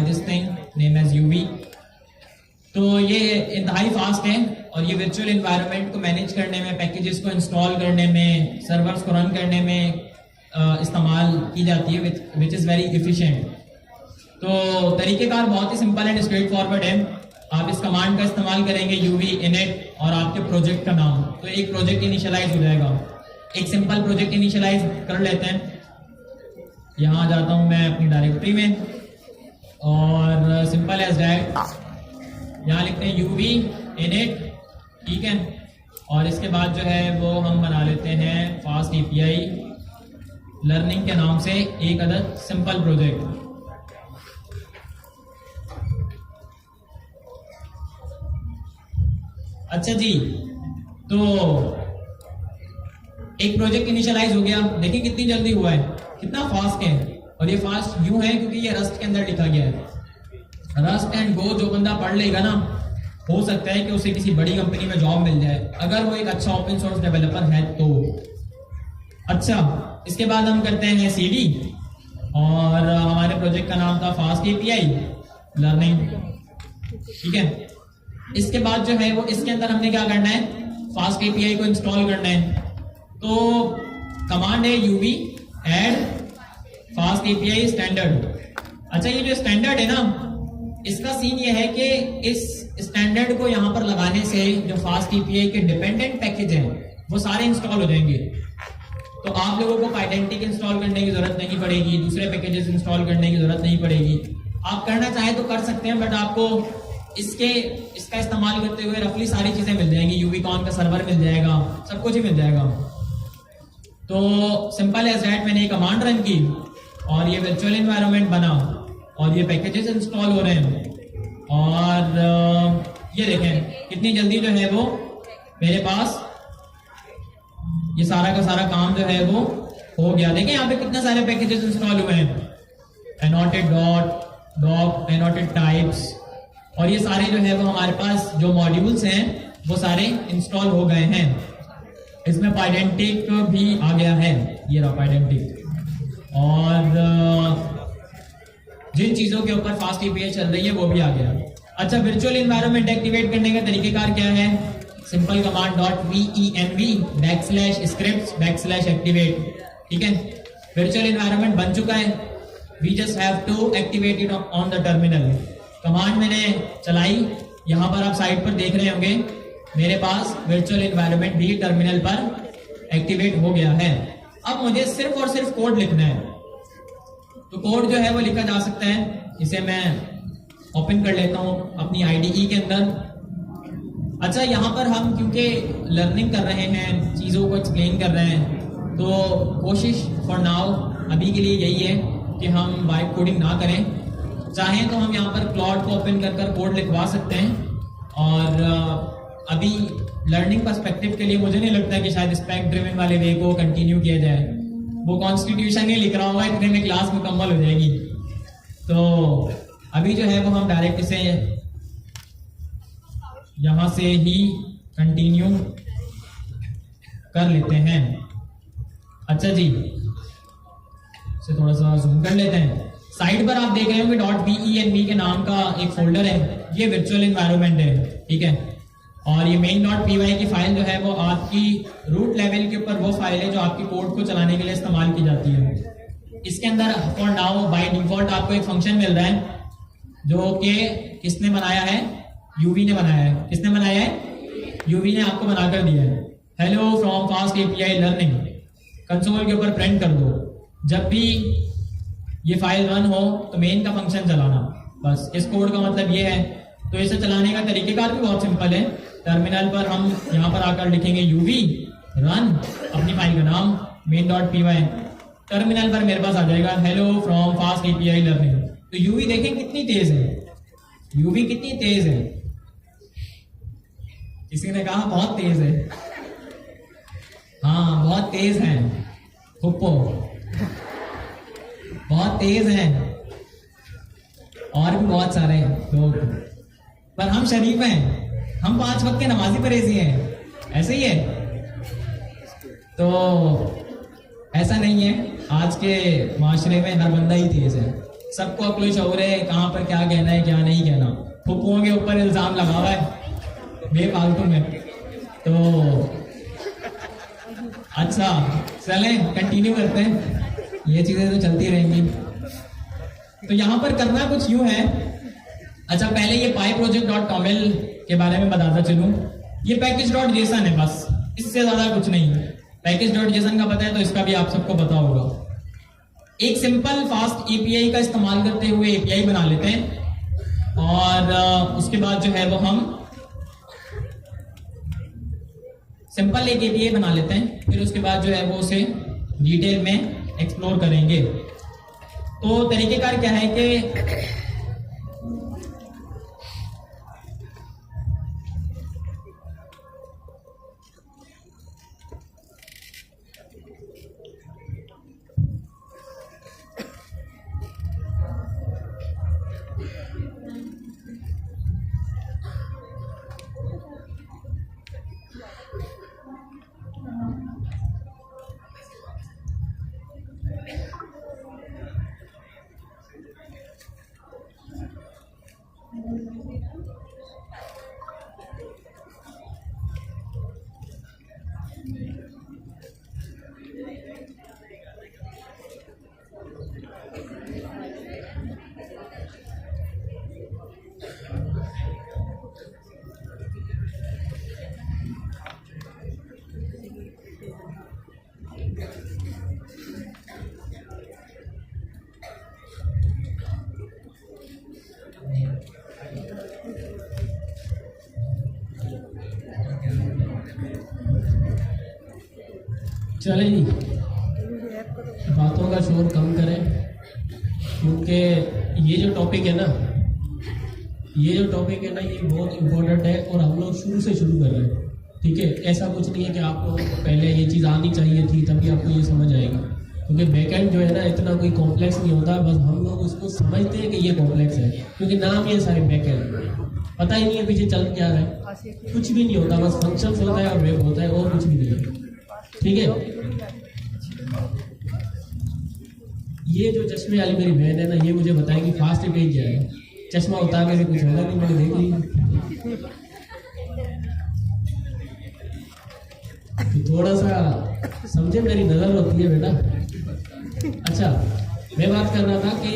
this thing name as UV. तो ये इंतहाई फास्ट है और ये वर्चुअल एनवायरनमेंट को मैनेज करने में, पैकेजेस को इंस्टॉल करने में, सर्वर्स को रन करने में इस्तेमाल की जाती है, विच इज़ वेरी इफिशिएंट। तो तरीक़ेकार बहुत ही सिंपल एंड स्ट्रेट फॉरवर्ड है। आप इस कमांड का इस्तेमाल करेंगे यूवी इनिट और आपके प्रोजेक्ट का नाम, तो एक प्रोजेक्ट इनिशियलाइज हो जाएगा। एक सिंपल प्रोजेक्ट इनिशियलाइज कर लेते हैं। यहाँ जाता हूँ मैं अपनी डायरेक्टरी में और सिंपल एज दैट यहाँ लिखते हैं यूवी इनिट, ठीक है। और इसके बाद जो है वो हम बना लेते हैं फास्ट एपीआई लर्निंग के नाम से एक अदद सिंपल प्रोजेक्ट। अच्छा जी, तो एक प्रोजेक्ट इनिशियलाइज हो गया। देखिए कितनी जल्दी हुआ है, कितना फास्ट है। और ये फास्ट यूं है क्योंकि ये रस्ट के अंदर लिखा गया है। रस्ट एंड गो जो बंदा पढ़ लेगा ना, हो सकता है कि उसे किसी बड़ी कंपनी में जॉब मिल जाए, अगर वो एक अच्छा ओपन सोर्स डेवलपर है तो। अच्छा, इसके बाद हम करते हैं सीडी और हमारे प्रोजेक्ट का नाम था फास्ट एपीआई लर्निंग, ठीक है। इसके बाद जो है वो इसके अंदर हमने क्या करना है, फास्ट एपीआई को इंस्टॉल करना है। तो कमांड है UV add fast API standard. अच्छा, ये जो स्टैंडर्ड है ना, इसका सीन ये है कि इस स्टैंडर्ड को यहाँ पर लगाने से जो फास्ट एपीआई के डिपेंडेंट पैकेज हैं वो सारे इंस्टॉल हो जाएंगे। तो आप लोगों को पाइडेंटिक इंस्टॉल करने की जरूरत नहीं पड़ेगी, दूसरे पैकेजेस इंस्टॉल करने की जरूरत नहीं पड़ेगी। आप करना चाहें तो कर सकते हैं, बट आपको इसका इस्तेमाल करते हुए रफली सारी चीजें मिल जाएंगी। यूवीकॉन का सर्वर मिल जाएगा, सब कुछ ही मिल जाएगा। तो सिंपल एज दैट मैंने ये कमांड रन की और ये वर्चुअल एनवायरनमेंट बना और ये पैकेजेस इंस्टॉल हो रहे हैं। और ये देखें कितनी जल्दी जो है वो मेरे पास ये सारा का सारा काम जो है वो हो गया। देखें यहाँ पे कितने सारे पैकेजेस इंस्टॉल हुए हैं, एनोटेड डॉट, एनोटेड टाइप्स, और ये सारे जो है वो हमारे पास जो मॉड्यूल्स हैं वो सारे इंस्टॉल हो गए हैं। इसमें पाइडेंटिक भी आ गया है, ये रहा पाइडेंटिक। और जिन चीजों के ऊपर फास्ट एपीआई चल रही है वो भी आ गया। अच्छा, वर्चुअल एनवायरनमेंट एक्टिवेट करने का तरीकेकार क्या है, सिंपल कमांड .venv/scripts/activate, ठीक है। वर्चुअल एनवायरनमेंट बन चुका है, we just have to activate it on the terminal. Command मैंने चलाई, यहाँ पर आप साइड पर देख रहे होंगे मेरे पास वर्चुअल एनवायरनमेंट भी टर्मिनल पर एक्टिवेट हो गया है। अब मुझे सिर्फ और सिर्फ कोड लिखना है, तो कोड जो है वो लिखा जा सकता है। इसे मैं ओपन कर लेता हूं अपनी आईडीई के अंदर। अच्छा, यहाँ पर हम क्योंकि लर्निंग कर रहे हैं, चीज़ों को एक्सप्लेन कर रहे हैं, तो कोशिश फॉर नाउ अभी के लिए यही है कि हम वाइब कोडिंग ना करें। चाहें तो हम यहाँ पर क्लॉड को ओपन कर कोड लिखवा सकते हैं। और अभी लर्निंग पर्सपेक्टिव के लिए मुझे नहीं लगता कि शायद स्पेक ड्रिवन वाले वे को कंटिन्यू किया जाए। वो कॉन्स्टिट्यूशन ही लिख रहा होगा, इतने में क्लास मुकम्मल हो जाएगी। तो अभी जो है वो हम डायरेक्ट इसे यहाँ से ही कंटिन्यू कर लेते हैं। अच्छा जी, इसे थोड़ा सा जूम कर लेते हैं। साइड पर आप देख रहे होंगे .venv के नाम का एक फोल्डर है, ये वर्चुअल एनवायरनमेंट है, ठीक है। और ये main.py की फाइल जो है वो आपकी रूट लेवल के ऊपर वो फाइल है जो आपकी कोड को चलाने के लिए इस्तेमाल की जाती है। इसके अंदर फॉर नाउ बाय डिफॉल्ट आपको एक फंक्शन मिल रहा है जो कि किसने बनाया है, यूवी ने बनाया है। किसने बनाया है, यूवी ने आपको बनाकर दिया है। Hello from fast API learning, console के ऊपर प्रिंट कर दो। जब भी ये फाइल रन हो तो मेन का फंक्शन चलाना, बस इस कोड का मतलब ये है। तो इसे चलाने का तरीकेकार भी बहुत सिंपल है। टर्मिनल पर हम यहाँ पर आकर लिखेंगे यूवी रन, अपनी फाइल का नाम main.py। टर्मिनल पर मेरे पास आ जाएगा hello from fast API learning. तो यूवी देखें कितनी तेज है, यूवी कितनी तेज है, किसी ने कहा बहुत तेज है। हाँ बहुत तेज हैं फुप्पो, बहुत तेज हैं, और भी बहुत सारे लोग, पर हम शरीफ हैं, हम 5 वक्त के नमाजी परहेजी हैं, ऐसे ही है। तो ऐसा नहीं है, आज के माशरे में हर बंदा ही तेज है, सबको अक्ल शऊर है कहाँ पर क्या कहना है क्या नहीं कहना। फुप्पुओं के ऊपर इल्जाम लगा हुआ है बेफालतू में। तो अच्छा चलें कंटिन्यू करते हैं, ये चीजें तो चलती रहेंगी। तो यहाँ पर करना कुछ यूं है। अच्छा पहले ये pyproject.toml के बारे में बताता चलूं। ये package.json है, बस इससे ज्यादा कुछ नहीं। package.json का पता है तो इसका भी आप सबको पता होगा। एक सिंपल फास्ट एपीआई का इस्तेमाल करते हुए एपीआई बना लेते हैं और उसके बाद जो है वो हम सिंपल एक एपीआई बना लेते हैं, फिर उसके बाद जो है वो उसे डिटेल में एक्सप्लोर करेंगे। तो तरीकेकार क्या है कि चले जी बातों का शोर कम करें, क्योंकि ये जो टॉपिक है ना ये बहुत इम्पोर्टेंट है और हम लोग शुरू से शुरू कर रहे हैं। ठीक है, ऐसा कुछ नहीं है कि आप लोगों को पहले ये चीज़ आनी चाहिए थी तभी आपको ये समझ आएगा, क्योंकि बैकएंड जो है ना इतना कोई कॉम्प्लेक्स नहीं होता, बस हम लोग उसको समझते हैं कि ये कॉम्प्लेक्स है, क्योंकि नाम ये सारे बैकएंड, पता ही नहीं है पीछे चल क्या रहा है, कुछ भी नहीं होता, बस फंक्शंस होता है और वेब होता है और कुछ भी नहीं है। ठीक है, ये जो चश्मे वाली मेरी बहन है ना, ये मुझे बताएगी फास्ट पेज क्या है। चश्मा उतार के कुछ होगा नहीं, मैंने देख ली। तो थोड़ा सा समझे, मेरी नजर होती है बेटा। अच्छा, मैं बात कर रहा था कि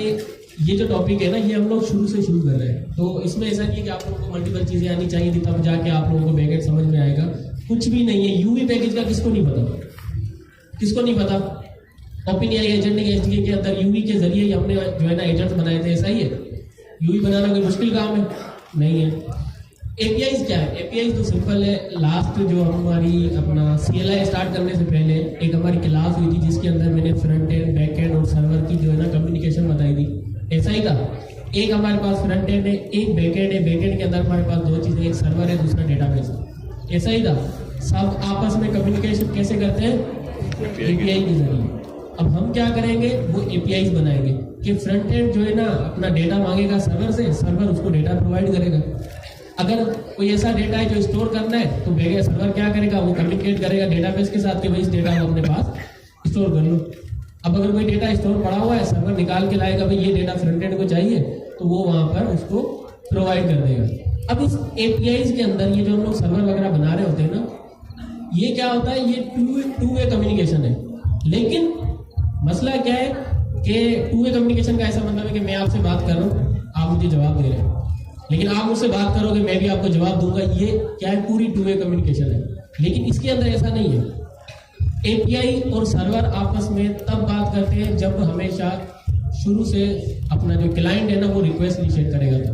ये जो टॉपिक है ना ये हम लोग शुरू से शुरू कर रहे हैं, तो इसमें ऐसा नहीं है कि आप लोगों को मल्टीपल चीजें आनी चाहिए थी तब जाके आप लोगों को बैकएंड समझ में आएगा, कुछ भी नहीं है। यूवी पैकेज का किसको नहीं पता? ओपनएआई एजेंट के अंदर यूवी के जरिए ही हमने जो है ना एजेंट्स बनाए थे, ऐसा ही है। यूवी बनाना कोई मुश्किल काम है? नहीं है। एपीआईज क्या है? एपीआईज तो सिंपल है। लास्ट जो हमारी अपना सीएलआई स्टार्ट करने से पहले एक हमारी क्लास हुई थी जिसके अंदर मैंने फ्रंट एंड बैक एंड और सर्वर की जो है ना कम्युनिकेशन बताई थी, ऐसा ही था। एक हमारे पास फ्रंट एंड है, एक बैक एंड है। बैक एंड के अंदर हमारे पास 2 चीजें, एक सर्वर है, दूसरा डेटाबेस है, ऐसा ही था। सब आपस में कम्युनिकेशन कैसे करते हैं? एपीआई के जरिए। अब हम क्या करेंगे, वो एपीआईज बनाएंगे कि फ्रंट एंड जो है ना अपना डेटा मांगेगा सर्वर से, सर्वर उसको डेटा प्रोवाइड करेगा। अगर कोई ऐसा डेटा है जो स्टोर करना है तो बैक सर्वर क्या करेगा, वो कम्युनिकेट करेगा डेटाबेस के साथ कि भाई इस डेटा को अपने पास स्टोर कर लो। अब अगर कोई डेटा स्टोर पड़ा हुआ है, सर्वर निकाल के लाएगा भाई ये डेटा फ्रंट एंड को चाहिए, तो वो वहां पर उसको प्रोवाइड कर देगा। अब इस एपीआईज के अंदर ये जो हम लोग सर्वर वगैरह बना रहे होते हैं ना, ये क्या होता है, ये टू वे कम्युनिकेशन है। लेकिन मसला क्या है कि टू वे कम्युनिकेशन का ऐसा मतलब है कि मैं आपसे बात कर रहा हूँ, आप मुझे जवाब दे रहे हैं, लेकिन आप मुझसे बात करोगे मैं भी आपको जवाब दूंगा, ये क्या है, पूरी टू वे कम्युनिकेशन है। लेकिन इसके अंदर ऐसा नहीं है। एपीआई और सर्वर आपस में तब बात करते हैं जब हमेशा शुरू से अपना जो क्लाइंट है ना वो रिक्वेस्ट इनिशिएट करेगा। तो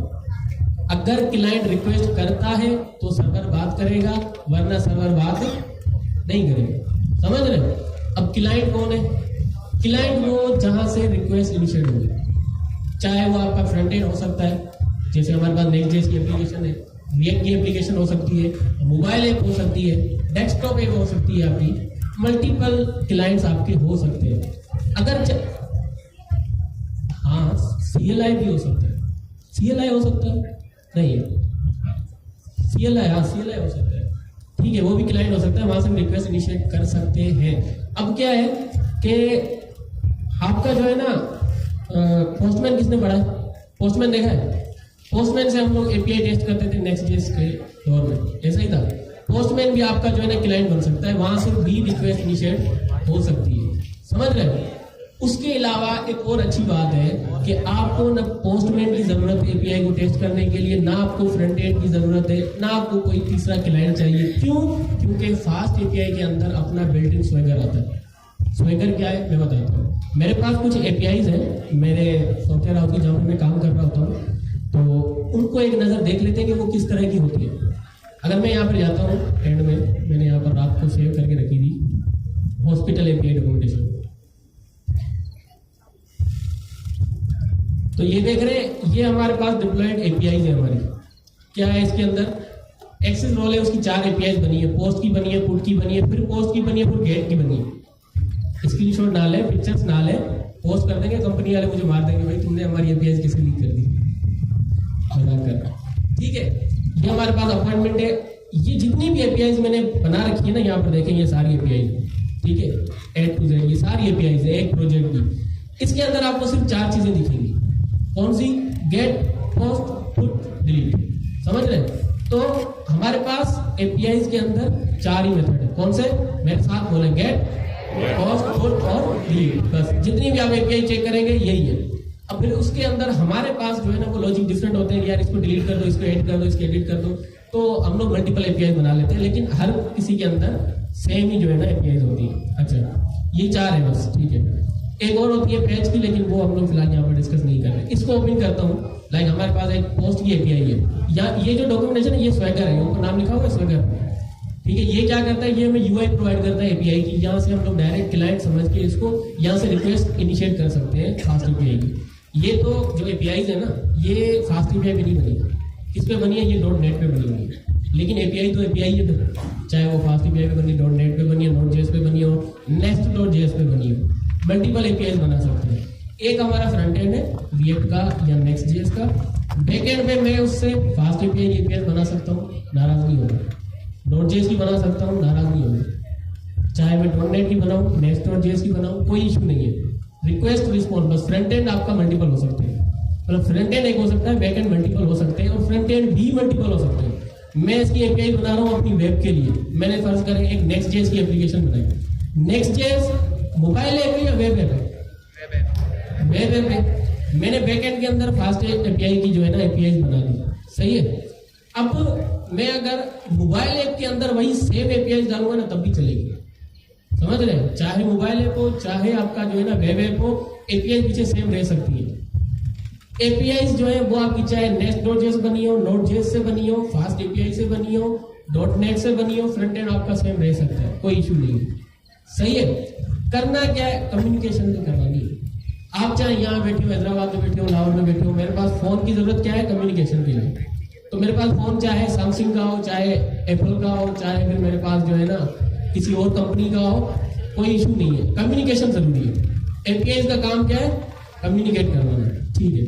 अगर क्लाइंट रिक्वेस्ट करता है तो सर्वर बात करेगा, वरना सर्वर बात नहीं करेगा। समझ रहे? अब क्लाइंट कौन है? क्लाइंट वो जहां से रिक्वेस्ट इनिशिएट होगी, चाहे वो आपका फ्रंट एंड हो सकता है, जैसे हमारे पास नेक्स्ट.जेएस की एप्लीकेशन है, रिएक्ट की एप्लीकेशन हो सकती है, मोबाइल ऐप हो सकती है, डेस्कटॉप ऐप हो सकती है आपकी, मल्टीपल क्लाइंट्स आपके हो सकते हैं। अगर हाँ CLI भी हो सकता है, CLI हो सकता है, नहीं है CLI, हाँ CLI हो सकता है, ठीक है, वो भी क्लाइंट हो सकता है, वहां से हम रिक्वेस्ट इनिशिएट कर सकते हैं। अब क्या है कि आपका जो है ना पोस्टमैन किसने पढ़ा है? पोस्टमैन देखा है? पोस्टमैन से हम लोग API टेस्ट करते थे नेक्स्ट.js के दौर में, ऐसा ही था। पोस्टमैन भी आपका जो है ना क्लाइंट बन सकता है, वहां से भी रिक्वेस्ट इनिशिएट हो सकती है, समझ रहे हो? उसके अलावा एक और अच्छी बात है कि आपको न पोस्टमैन की जरूरत है API को टेस्ट करने के लिए, ना आपको फ्रंट एंड की जरूरत है, ना आपको कोई तीसरा क्लाइंट चाहिए। क्यों? क्योंकि फास्ट API के अंदर अपना बिल्ट इन स्वेगर आता है। स्वेगर क्या है मैं बताता हूँ। मेरे पास कुछ APIs हैं मेरे सॉफ्टवेयर हाउस की, जहाँ मैं काम कर रहा होता हूँ, तो उनको एक नज़र देख लेते हैं कि वो किस तरह की होती है। अगर मैं यहाँ पर जाता हूँ एंड में, मैंने यहाँ पर रात को सेव करके रखी थी हॉस्पिटल API डॉक्यूमेंटेशन, तो ये देख रहे हैं, ये हमारे पास डिप्लॉयड APIs है हमारी। क्या है इसके अंदर? एक्सेस रोल है, उसकी 4 APIs बनी है, पोस्ट की बनी है, पुट की बनी है, फिर पोस्ट की बनी है, फिर गेट की बनी है। स्क्रीनशॉट डाल है, पिक्चर्स डाल है, पोस्ट कर देंगे, कंपनी वाले मुझे मार देंगे, भाई तुमने हमारी APIs कैसे लीक कर दी, मजाक कर रहा है, ठीक है। ये हमारे पास अपॉइंटमेंट है। ये जितनी भी APIs मैंने बना रखी है ना, यहाँ पर देखेंगे ये सारी APIs, ठीक है, A to Z ये सारी APIs है एक प्रोजेक्ट की। इसके अंदर आपको सिर्फ 4 चीजें दिखेंगी। कौन सी? गेट, पोस्ट, पुट, डिलीट, समझ रहे हैं? तो हमारे पास APIs के अंदर 4 ही मेथड है। कौन से? मेरे साथ बोले, गेट, पोस्ट, पुट और डिलीट। बस जितनी भी आप API चेक करेंगे यही है। अब फिर उसके अंदर हमारे पास जो है ना वो लॉजिक डिफरेंट होते हैं, यार इसको डिलीट कर दो, इसको ऐड कर दो, इसको एडिट कर दो, तो हम लोग मल्टीपल APIs बना लेते हैं, लेकिन हर किसी के अंदर सेम ही जो है ना APIs होती है। अच्छा, ये 4 है बस, ठीक है। एक और होती है पेज की, लेकिन वो हम लोग फिलहाल यहाँ पर डिस्कस नहीं कर रहे। इसको ओपन करता हूँ। लाइक हमारे पास एक पोस्ट की API है, या ये जो डॉक्यूमेंटेशन है ये स्वेगर है, ऊपर नाम लिखा हुआ है स्वेगर, ठीक है। ये क्या करता है? ये हमें UI प्रोवाइड करता है API की, यहाँ से हम लोग डायरेक्ट क्लाइंट समझ के इसको यहाँ से रिक्वेस्ट इनिशिएट कर सकते हैं फास्ट API की। ये तो जो APIs है ना, ये फास्ट API पे नहीं बनी, किस पे बनी है? ये .NET पे बनी हुई है, लेकिन API तो API है, चाहे वो फास्ट API पे बनी, .NET पे बनी है, Node.js पे बनी हो, Next.js पे बनी हो, मल्टीपल APIs बना सकते हैं। एक हमारा फ्रंट एंड है React का या Next.js का, बैक एंड पे मैं उससे फास्ट APIs बना सकता हूँ, नाराज नहीं होगा। Node.js की बना सकता हूँ, नाराज नहीं होगा। चाहे मैं .NET की बनाऊँ, Next.js की बनाऊँ, कोई इशू नहीं है। रिक्वेस्ट रिस्पॉन्स, बस फ्रंट एंड आपका मल्टीपल हो सकते हैं, मतलब फ्रंट एंड एक हो सकता है, बैक एंड मल्टीपल हो सकते हैं, और फ्रंट एंड भी मल्टीपल हो सकते हैं। मैं इसकी API बना रहा हूँ अपनी वेब के लिए। मैंने फर्ज करें एक Next.js की एप्लीकेशन बनाई। Next.js मोबाइल ऐप है या वेब ऐप है? वेब ऐप है। मैंने बैकएंड के अंदर फास्ट API की जो है ना APIs बना दी, सही है। अब मैं अगर मोबाइल ऐप के अंदर वही सेम APIs डालूंगा ना, तब भी चलेगी, समझ रहे हैं? चाहे मोबाइल ऐप हो, चाहे आपका जो है ना वेब ऐप हो, API पीछे सेम रह सकती है। APIs जो है वो आपकी चाहे Next.js बनी हो, Node.js से बनी हो, फास्ट API से बनी हो, .NET से बनी हो, फ्रंट एंड आपका सेम रह सकता है, कोई इशू नहीं है, सही है। करना क्या है? कम्युनिकेशन तो करना नहीं है। आप चाहे यहाँ बैठे हो, हैदराबाद में बैठे हो, लाहौर में बैठे हो, मेरे पास फोन की जरूरत क्या है? कम्युनिकेशन के लिए। तो मेरे पास फोन चाहे सैमसंग का हो, चाहे एप्पल का हो, चाहे फिर मेरे पास जो है ना किसी और कंपनी का हो, कोई इशू नहीं है। कम्युनिकेशन जरूरी है। APIs का काम क्या है? कम्युनिकेट करना, ठीक है।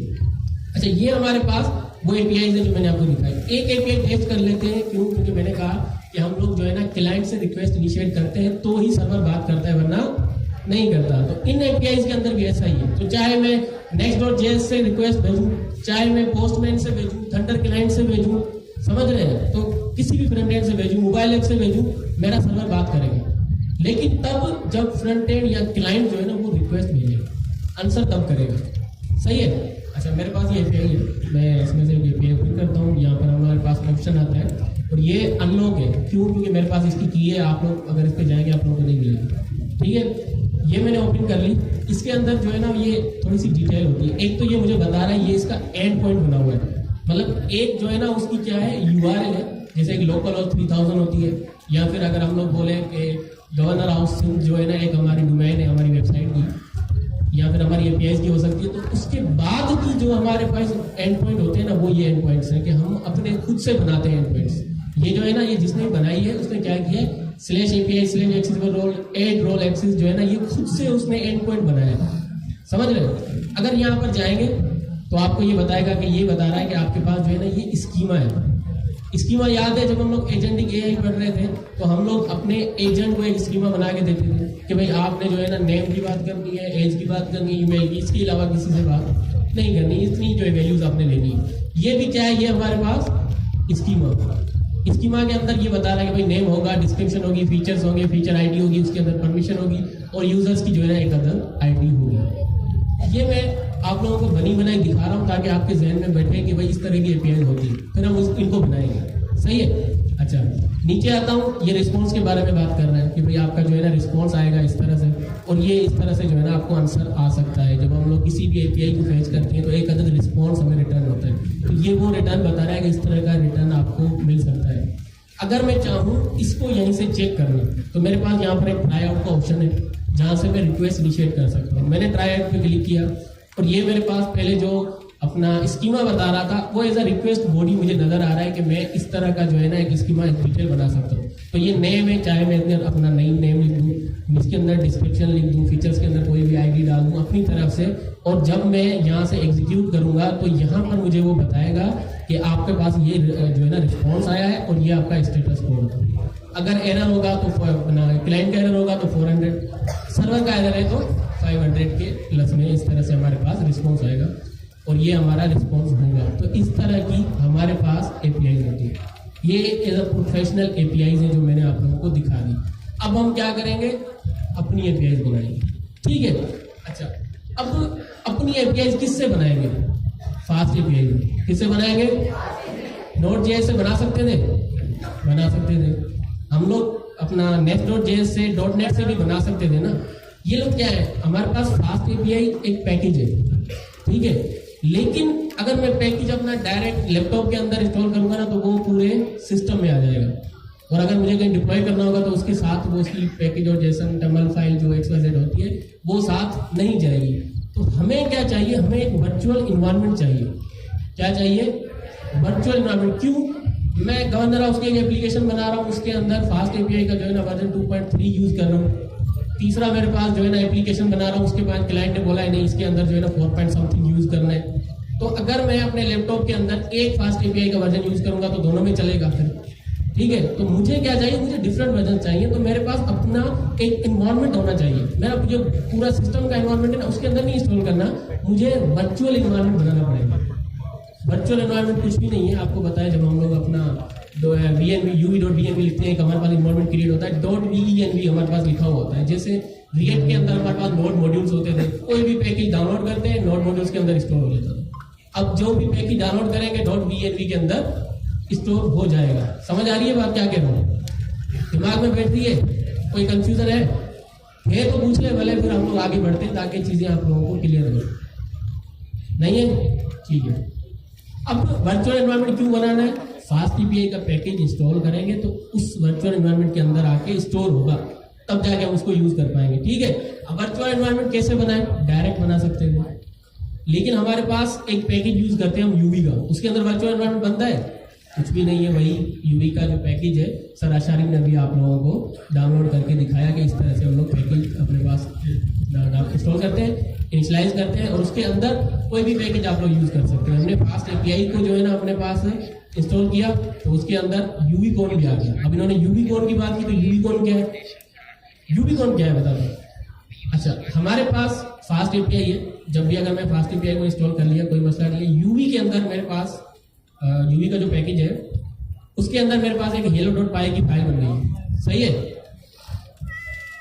अच्छा, ये हमारे पास वो APIs है जो मैंने आपको दिखाई। एक API टेस्ट कर लेते हैं, क्यों? क्योंकि मैंने कहा कि हम लोग जो है ना क्लाइंट से रिक्वेस्ट इनिशिएट करते हैं तो ही सर्वर बात करता है, वरना नहीं करता। तो इन APIs के अंदर भी ऐसा ही है। तो चाहे मैं Next.js से रिक्वेस्ट भेजूं, चाहे मैं पोस्टमैन से भेजूं, थंडर क्लाइंट से भेजूं, समझ रहे हैं? तो किसी भी फ्रंट एंड से भेजूं, मोबाइल ऐप से भेजूं, मेरा सर्वर बात करेगा। लेकिन तब जब फ्रंट एंड या क्लाइंट जो है ना वो रिक्वेस्ट भेजेगा, आंसर तब करेगा, सही है। अच्छा, मेरे पास ये API है, मैं इसमें से API ओपन करता हूँ। यहाँ पर हमारे पास ऑप्शन आता है और ये अनलॉक है। क्यों? क्योंकि मेरे पास इसकी की है। आप लोग अगर इस पर जाएंगे आप लोगों को नहीं मिलेगी, ठीक है। ये मैंने ओपन कर ली। इसके अंदर जो है ना ये थोड़ी सी डिटेल होती है। एक तो ये मुझे बता रहा है ये इसका एंड पॉइंट बना हुआ है, मतलब एक जो है ना उसकी क्या है URL है, जैसे एक लोकल हाउस 3000 होती है, या फिर अगर हम लोग बोले कि गवर्नर हाउस जो है ना एक हमारी डोमेन है हमारी वेबसाइट की, या फिर हमारी APIs की हो सकती है। तो उसके बाद की जो हमारे पास एंड पॉइंट होते हैं ना वो ये एंड पॉइंट्स हैं कि हम अपने खुद से बनाते हैं एंड पॉइंट्स। ये जो है ना ये जिसने बनाई है उसने क्या किया है, slash API slash accessible role add role access जो है ना, ये खुद से उसने एंड पॉइंट बनाया है, समझ रहे हो। अगर यहाँ पर जाएंगे तो आपको ये बताएगा कि ये बता रहा है कि आपके पास जो है ना ये स्कीमा है। स्कीमा याद है जब हम लोग एजेंटिक एआई पढ़ रहे थे तो हम लोग अपने एजेंट को एक स्कीमा बना के देते थे कि भाई आपने जो है ना नेम की बात करनी है, एज की बात करनी है, ईमेल की, इसके अलावा किसी से बात नहीं करनी, इतनी जो है वैल्यूज आपने लेनी है। ये भी क्या है, ये हमारे पास स्कीमा के अंदर ये बता रहा है कि भाई नेम होगा, डिस्क्रिप्शन होगी, फीचर्स होंगे, फीचर आईडी होगी, उसके अंदर परमिशन होगी और यूजर्स की जो है ना एक अदर आईडी होगी। ये मैं आप लोगों को बनी बनाई दिखा रहा हूँ ताकि आपके जहन में बैठे कि भाई इस तरह की एपीआई होती है, फिर हम इनको बनाएंगे, सही है। अच्छा, नीचे आता हूँ, ये रिस्पॉन्स के बारे में बात कर रहा है कि भाई आपका जो है ना रिस्पॉन्स आएगा इस तरह से, और ये इस तरह से जो है ना आपको आंसर आ सकता है। जब हम लोग किसी भी एपीआई को फेच करते हैं तो एक अदद रिस्पॉन्स हमें रिटर्न होता है, तो ये वो रिटर्न बता रहा है कि इस तरह का रिटर्न आपको मिल सकता है। अगर मैं चाहूँ इसको यहीं से चेक करना तो मेरे पास यहाँ पर एक ट्राई आउट का ऑप्शन है जहाँ से मैं रिक्वेस्ट इनिशिएट कर सकता हूँ। मैंने ट्राई आउट पे क्लिक किया और ये मेरे पास पहले जो अपना स्कीमा बता रहा था वो एज अ रिक्वेस्ट बॉडी मुझे नजर आ रहा है कि मैं इस तरह का जो है ना एक स्कीमा एक डिटेल बना सकता हूँ। तो ये नेम है, चाहे मैं अंदर अपना नई नेम लिख दूँ, इसके अंदर डिस्क्रिप्शन लिख दूँ, फीचर्स के अंदर कोई भी आईडी डाल दूँ अपनी तरफ से, और जब मैं यहाँ से एग्जीक्यूट करूँगा तो यहाँ पर मुझे वो बताएगा कि आपके पास ये जो है ना रिस्पॉन्स आया है और ये आपका स्टेटस कोड है। अगर एरर होगा तो क्लाइंट का एरर होगा तो 400, सर्वर का एरर है तो 500 के प्लस में इस तरह से हमारे पास रिस्पॉन्स आएगा और ये हमारा रिस्पॉन्स होगा। तो इस तरह की हमारे पास एपीआई होती है। ये एज अ प्रोफेशनल एपीआई है जो मैंने आप लोगों को दिखा दी। अब हम क्या करेंगे, अपनी एपीआई बनाएंगे, ठीक है। अच्छा, अब अपनी एपीआई किससे बनाएंगे, फास्ट एपीआई किससे बनाएंगे, Node.js से बना सकते थे, बना सकते थे हम लोग अपना Nest.js से .NET से भी बना सकते थे ना। ये लोग क्या है, हमारे पास फास्ट एपीआई एक पैकेज है, ठीक है, लेकिन अगर मैं पैकेज अपना डायरेक्ट लैपटॉप के अंदर इंस्टॉल करूंगा ना तो वो पूरे सिस्टम में आ जाएगा, और अगर मुझे कहीं डिप्लॉय करना होगा तो उसके साथ वो उसकी पैकेज और जेसन टमल फाइल जो XYZ होती है वो साथ नहीं जाएगी। तो हमें क्या चाहिए, हमें एक वर्चुअल इन्वायरमेंट चाहिए। क्या चाहिए, वर्चुअल इन्वायरमेंट। क्यों, मैं गवर्नर हाउस की एक एप्लीकेशन बना रहा हूँ, उसके अंदर फास्ट एपीआई का जो है ना वर्जन 2.3 यूज कर रहा हूँ। तीसरा मेरे पास जो है ना एप्लीकेशन बना रहा हूँ, उसके बाद क्लाइंट ने बोला है नहीं इसके अंदर जो है ना 4 समथिंग यूज करना है। तो अगर मैं अपने लैपटॉप के अंदर एक फास्ट एपीआई का वर्जन यूज करूंगा तो दोनों में चलेगा फिर, ठीक है। तो मुझे क्या चाहिए, मुझे डिफरेंट वर्जन चाहिए। तो मेरे पास अपना एक इन्वायरमेंट होना चाहिए। मेरा जो पूरा सिस्टम का इन्वायरमेंट है ना उसके अंदर नहीं इंस्टॉल करना, मुझे वर्चुअल इन्वायरमेंट बनाना पड़ेगा। वर्चुअल इन्वायरमेंट कुछ भी नहीं है, आपको बताया जब हम लोग अपना uv.dnv लिखते हैं, हमारे पास इन्वायरमेंट क्रिएट होता है, .venv हमारे पास लिखा हुआ होता है। जैसे रिएक्ट के अंदर हमारे पास नोड मॉड्यूल्स होते थे, कोई भी पैकेज डाउनलोड करते हैं नोड मॉड्यूल्स के अंदर स्टोर हो जाता था। अब जो भी पैकेज डाउनलोड करेंगे .venv के अंदर स्टोर हो जाएगा। समझ आ रही है बात क्या कह रहा हूँ, दिमाग में बैठ रही है, कोई कंफ्यूजन है तो पूछ ले भले, फिर हम लोग आगे बढ़ते हैं ताकि चीजें आप लोगों को क्लियर हो। नहीं है, ठीक है। अब वर्चुअल एनवायरनमेंट क्यों बनाना है, फास्ट एपीआई का पैकेज इंस्टॉल करेंगे तो उस वर्चुअल एनवायरनमेंट के अंदर आके स्टोर होगा, तब जाके हम उसको यूज कर पाएंगे, ठीक है। अब वर्चुअल एनवायरनमेंट कैसे बनाए, डायरेक्ट बना सकते हैं, लेकिन हमारे पास एक पैकेज यूज करते हैं हम यूवी का, उसके अंदर वर्चुअल एनवायरनमेंट बनता है कुछ भी नहीं है। वही यूवी का जो पैकेज है सर आशारी ने भी आप लोगों को डाउनलोड करके दिखाया कि इस तरह से हम लोग पैकेज अपने पास इंस्टॉल करते हैं, इनिशियलाइज करते हैं और उसके अंदर कोई भी पैकेज आप लोग यूज कर सकते हैं। हमने फास्ट एपीआई को जो है ना अपने पास इंस्टॉल किया तो उसके अंदर यूवी कोन भी आ गया। अब इन्होंने यूवी कोन की बात की तो यूवी कोन क्या है, यूवी कोन क्या है बता दो। अच्छा, हमारे पास फास्ट एपीआई है, जब भी अगर मैं फास्ट एपीआई को इंस्टॉल कर लिया कोई मसला नहीं है। यूवी के अंदर मेरे पास यूवी का जो पैकेज है उसके अंदर मेरे पास एक hello.py की फाइल बन गई है, सही है।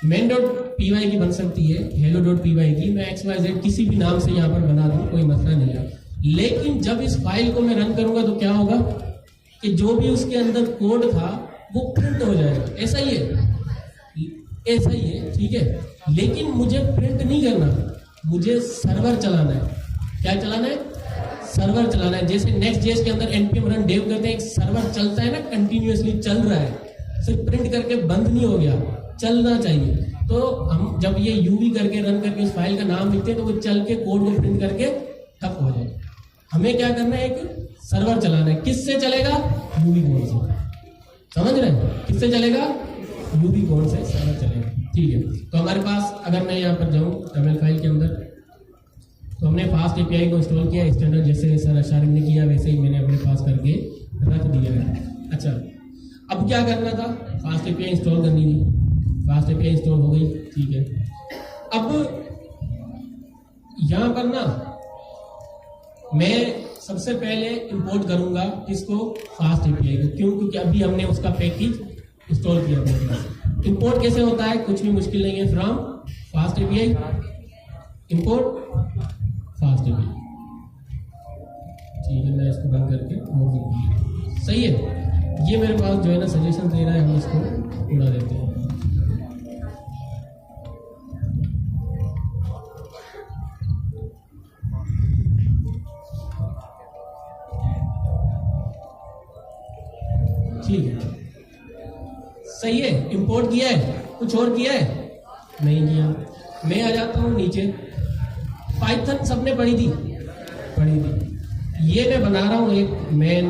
main.py की बन सकती है, hello.py की मैं XYZ किसी भी नाम से यहाँ पर बना दूँ, कोई मसला नहीं है। लेकिन जब इस फाइल को मैं रन करूंगा तो क्या होगा कि जो भी उसके अंदर कोड था वो प्रिंट हो जाएगा, ऐसा ही है, ऐसा ही है, ठीक है। लेकिन मुझे प्रिंट नहीं करना, मुझे सर्वर चलाना है। क्या चलाना है, सर्वर चलाना है। जैसे Next.js के अंदर npm run dev करते हैं, एक सर्वर चलता है ना, कंटिन्यूअसली चल रहा है, सिर्फ प्रिंट करके बंद नहीं हो गया, चलना चाहिए। तो हम जब ये यूवी करके रन करके उस फाइल का नाम लिखते हैं तो वो चल के कोड को प्रिंट करके तब हो जाएगा। हमें क्या करना है, एक सर्वर चलाना है। किससे चलेगा, यूवी कोड से, समझ रहे हैं, किससे चलेगा, यूवी कौन से सर्वर चलेगा। ठीक है, तो हमारे पास अगर मैं यहाँ पर जाऊँ YAML फाइल के अंदर, तो हमने फास्ट एपीआई को इंस्टॉल किया स्टैंडर्ड, जैसे सर अशारिम ने किया वैसे ही मैंने अपने पास करके रख दिया है। अच्छा, अब क्या करना था, फास्ट एपीआई इंस्टॉल करनी थी, फास्ट एपीआई इंस्टॉल हो गई। ठीक है, अब यहाँ पर ना मैं सबसे पहले इंपोर्ट करूंगा किसको, फास्ट एपीआई को। क्यों? क्योंकि अभी हमने उसका पैकेज इंस्टॉल किया था। इंपोर्ट कैसे होता है, कुछ भी मुश्किल नहीं है, from fast API import fast API. ठीक है, मैं इसको बंद करके और सही है, ये मेरे पास जो है ना सजेशन दे रहा है, हम इसको उड़ा देते हैं। ठीक है, सही है, इंपोर्ट किया है, कुछ और किया है नहीं किया। मैं आ जाता हूं नीचे, पाइथन सबने पढ़ी थी, ये मैं बना रहा हूं एक मेन,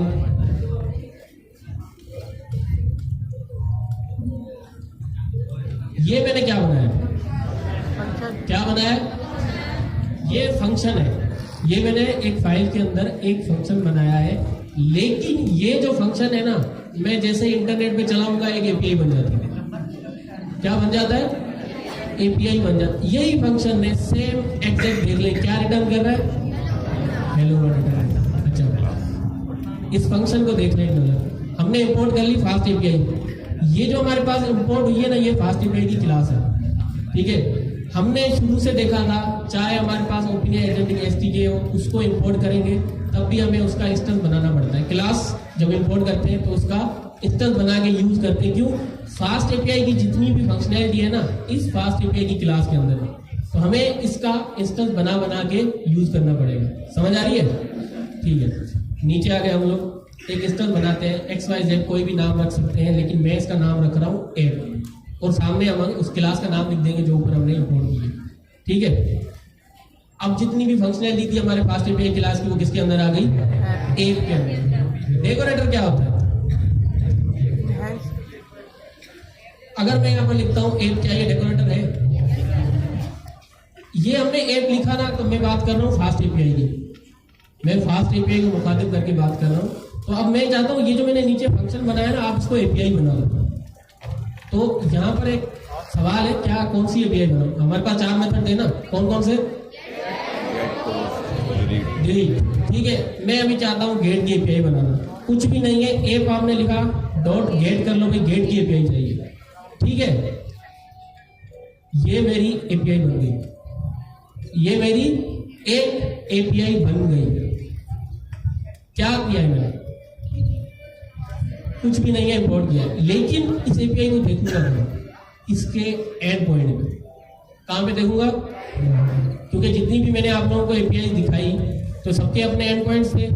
ये मैंने क्या बनाया, ये फंक्शन है, ये मैंने एक फाइल के अंदर एक फंक्शन बनाया है। लेकिन ये जो फंक्शन है ना, मैं जैसे इंटरनेट पे चलाऊंगा एक एपीआई बन जाती है। क्या बन जाता है, एपीआई बन जाता है। यही फंक्शन ने सेम एग्जैक्ट देख ले क्या रिटर्न कर रहा है, हेलो वर्ल्ड रिटर्न। अच्छा, इस फंक्शन को देख लें नजर, हमने इंपोर्ट कर ली फास्ट एपीआई। ये जो हमारे पास इंपोर्ट हुई है ना, ये फास्ट एपीआई की क्लास है। ठीक है, हमने शुरू से देखा था, चाहे हमारे पास ओपनिया एजेंटिक एसटीके हो, उसको इंपोर्ट करेंगे तब भी हमें उसका इंस्टेंस बनाना पड़ता है। क्लास जब इंपोर्ट करते हैं तो उसका इंस्टेंस बना के यूज करते हैं। क्यों? फास्ट एपीआई की जितनी भी फंक्शनैलिटी है ना, इस फास्ट एपीआई की क्लास के अंदर है, तो हमें इसका इंस्टेंस बना के यूज करना पड़ेगा। समझ आ रही है? ठीक है, नीचे आ गए हम लोग, एक इंस्टेंस बनाते हैं, XYZ कोई भी नाम रख सकते हैं, लेकिन मैं इसका नाम रख रहा हूँ ऐप, और सामने हम उस क्लास का नाम लिख देंगे जो ऊपर हमने इंपोर्ट की है। ठीक है, अब जितनी भी फंक्शनैलिटी थी हमारे फास्ट एपीआई क्लास की, वो किसके अंदर आ गई, ऐप के अंदर। डेकोरेटर क्या होता है, अगर मैं यहाँ पर लिखता हूँ ऐप चाहिए, डेकोरेटर है, ये हमने ऐप लिखा ना, तो मैं बात कर रहा हूँ फास्ट एपीआई की, मैं फास्ट एपीआई को मुखातिब करके बात कर रहा हूँ। तो अब मैं चाहता हूँ ये जो मैंने नीचे फंक्शन बनाया ना, आप इसको एपीआई बना लो। तो यहाँ पर एक सवाल है, क्या कौन सी एपीआई बनाऊं? हमारे पास 4 मेथड थे ना, कौन कौन से, डिलीट। ठीक है, मैं अभी चाहता हूँ गेट की एपीआई बनाना, कुछ भी नहीं है, ऐप आपने लिखा डॉट गेट कर लो, भाई गेट की एपीआई चाहिए। ठीक है, ये मेरी एपीआई बन गई, ये मेरी एक एपीआई बन गई। क्या किया है मैंने, कुछ भी नहीं है, इंपोर्ट किया है। लेकिन इस एपीआई को देखूंगा मैं इसके एंड पॉइंट पे, कहां पे देखूंगा, क्योंकि जितनी भी मैंने आप लोगों को एपीआई दिखाई तो सबके अपने एंड पॉइंट्स थे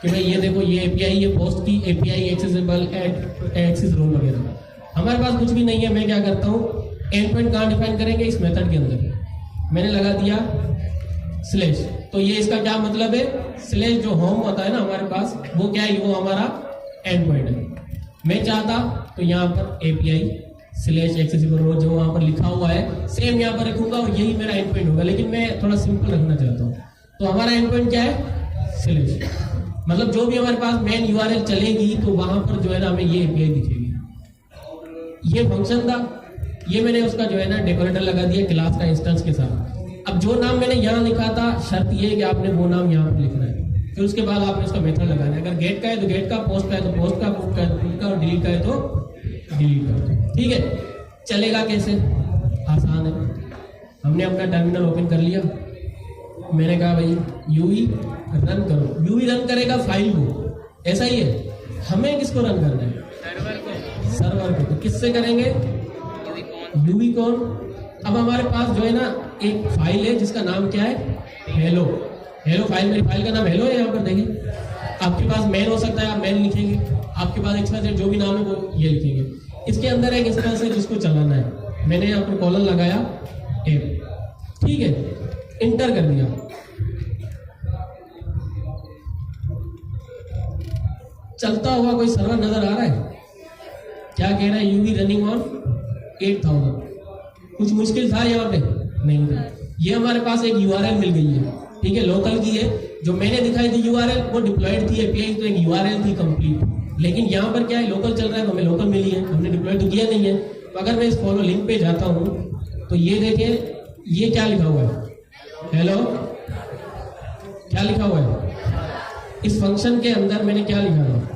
कि भाई ये देखो, ये एपीआई, ये पोस्ट की एपीआई, एक्सेसिबल, एक्सेस रोल वगैरह। हमारे पास कुछ भी नहीं है, मैं क्या करता हूँ, एंड पॉइंट कहाँ डिफाइन करेंगे, इस मेथड के अंदर मैंने लगा दिया स्लैश। तो ये इसका क्या मतलब है, स्लैश जो होम होता है ना हमारे पास, वो क्या है, वो हमारा एंड पॉइंट है। मैं चाहता तो यहाँ पर एपीआई स्लैश एक्सेसिबल रोल जो वहां पर लिखा हुआ है सेम यहाँ पर रखूंगा और यही मेरा एंड पॉइंट होगा। लेकिन मैं थोड़ा सिंपल रखना चाहता हूँ, तो हमारा एंड पॉइंट क्या है, स्लैश। मतलब जो भी हमारे पास मेन यूआरएल चलेगी तो वहां पर जो है ना हमें ये एपीआई दिखेगी। ये फंक्शन था, ये मैंने उसका जो है ना डेकोरेटर लगा दिया क्लास का इंस्टेंस के साथ। अब जो नाम मैंने यहाँ लिखा था, शर्त ये है कि आपने वो नाम यहाँ पर लिखना है, फिर उसके बाद आपने उसका मेथड लगाना है। अगर गेट का है तो गेट का, पोस्ट का है तो पोस्ट का, पुट का है तो पुट का, और डिलीट का है तो डिलीट का। ठीक है, चलेगा कैसे, आसान है। हमने अपना टर्मिनल ओपन कर लिया, मैंने कहा भाई यूवी रन करो, यूवी रन करेगा फाइल को, ऐसा ही है। हमें किसको रन करना है, सर्वर को। तो किससे करेंगे, यूवी कॉन। अब हमारे पास जो है ना एक फाइल है जिसका नाम क्या है, हेलो। हेलो फाइल, मेरी फाइल का नाम हेलो है। यहाँ पर देखिए, आपके पास मेन हो सकता है, आप मेन लिखेंगे, आपके पास एक्सप्रेस जो भी नाम है वो ये लिखेंगे। इसके अंदर एक इंस्टेंस है जिसको चलाना है, मैंने यहाँ पर कॉलन लगाया ऐप। ठीक है, इंटर कर दिया। चलता हुआ कोई सर्वर नजर आ रहा है, क्या कह रहा है, यूवी रनिंग ऑन 8000। कुछ मुश्किल था यहाँ पे? नहीं था। ये हमारे पास एक यूआरएल मिल गई है, ठीक है, लोकल की है। जो मैंने दिखाई थी यूआरएल वो डिप्लॉयड थी एपीआई, तो एक यूआरएल थी कंप्लीट। लेकिन यहाँ पर क्या है, लोकल चल रहा है तो हमें लोकल मिली है, हमने डिप्लॉय तो किया नहीं है। तो अगर मैं इस फॉलो लिंक पे जाता हूँ तो ये देखिए, ये क्या लिखा हुआ है, हेलो, क्या लिखा हुआ है इस फंक्शन के अंदर? मैंने क्या लिखा था,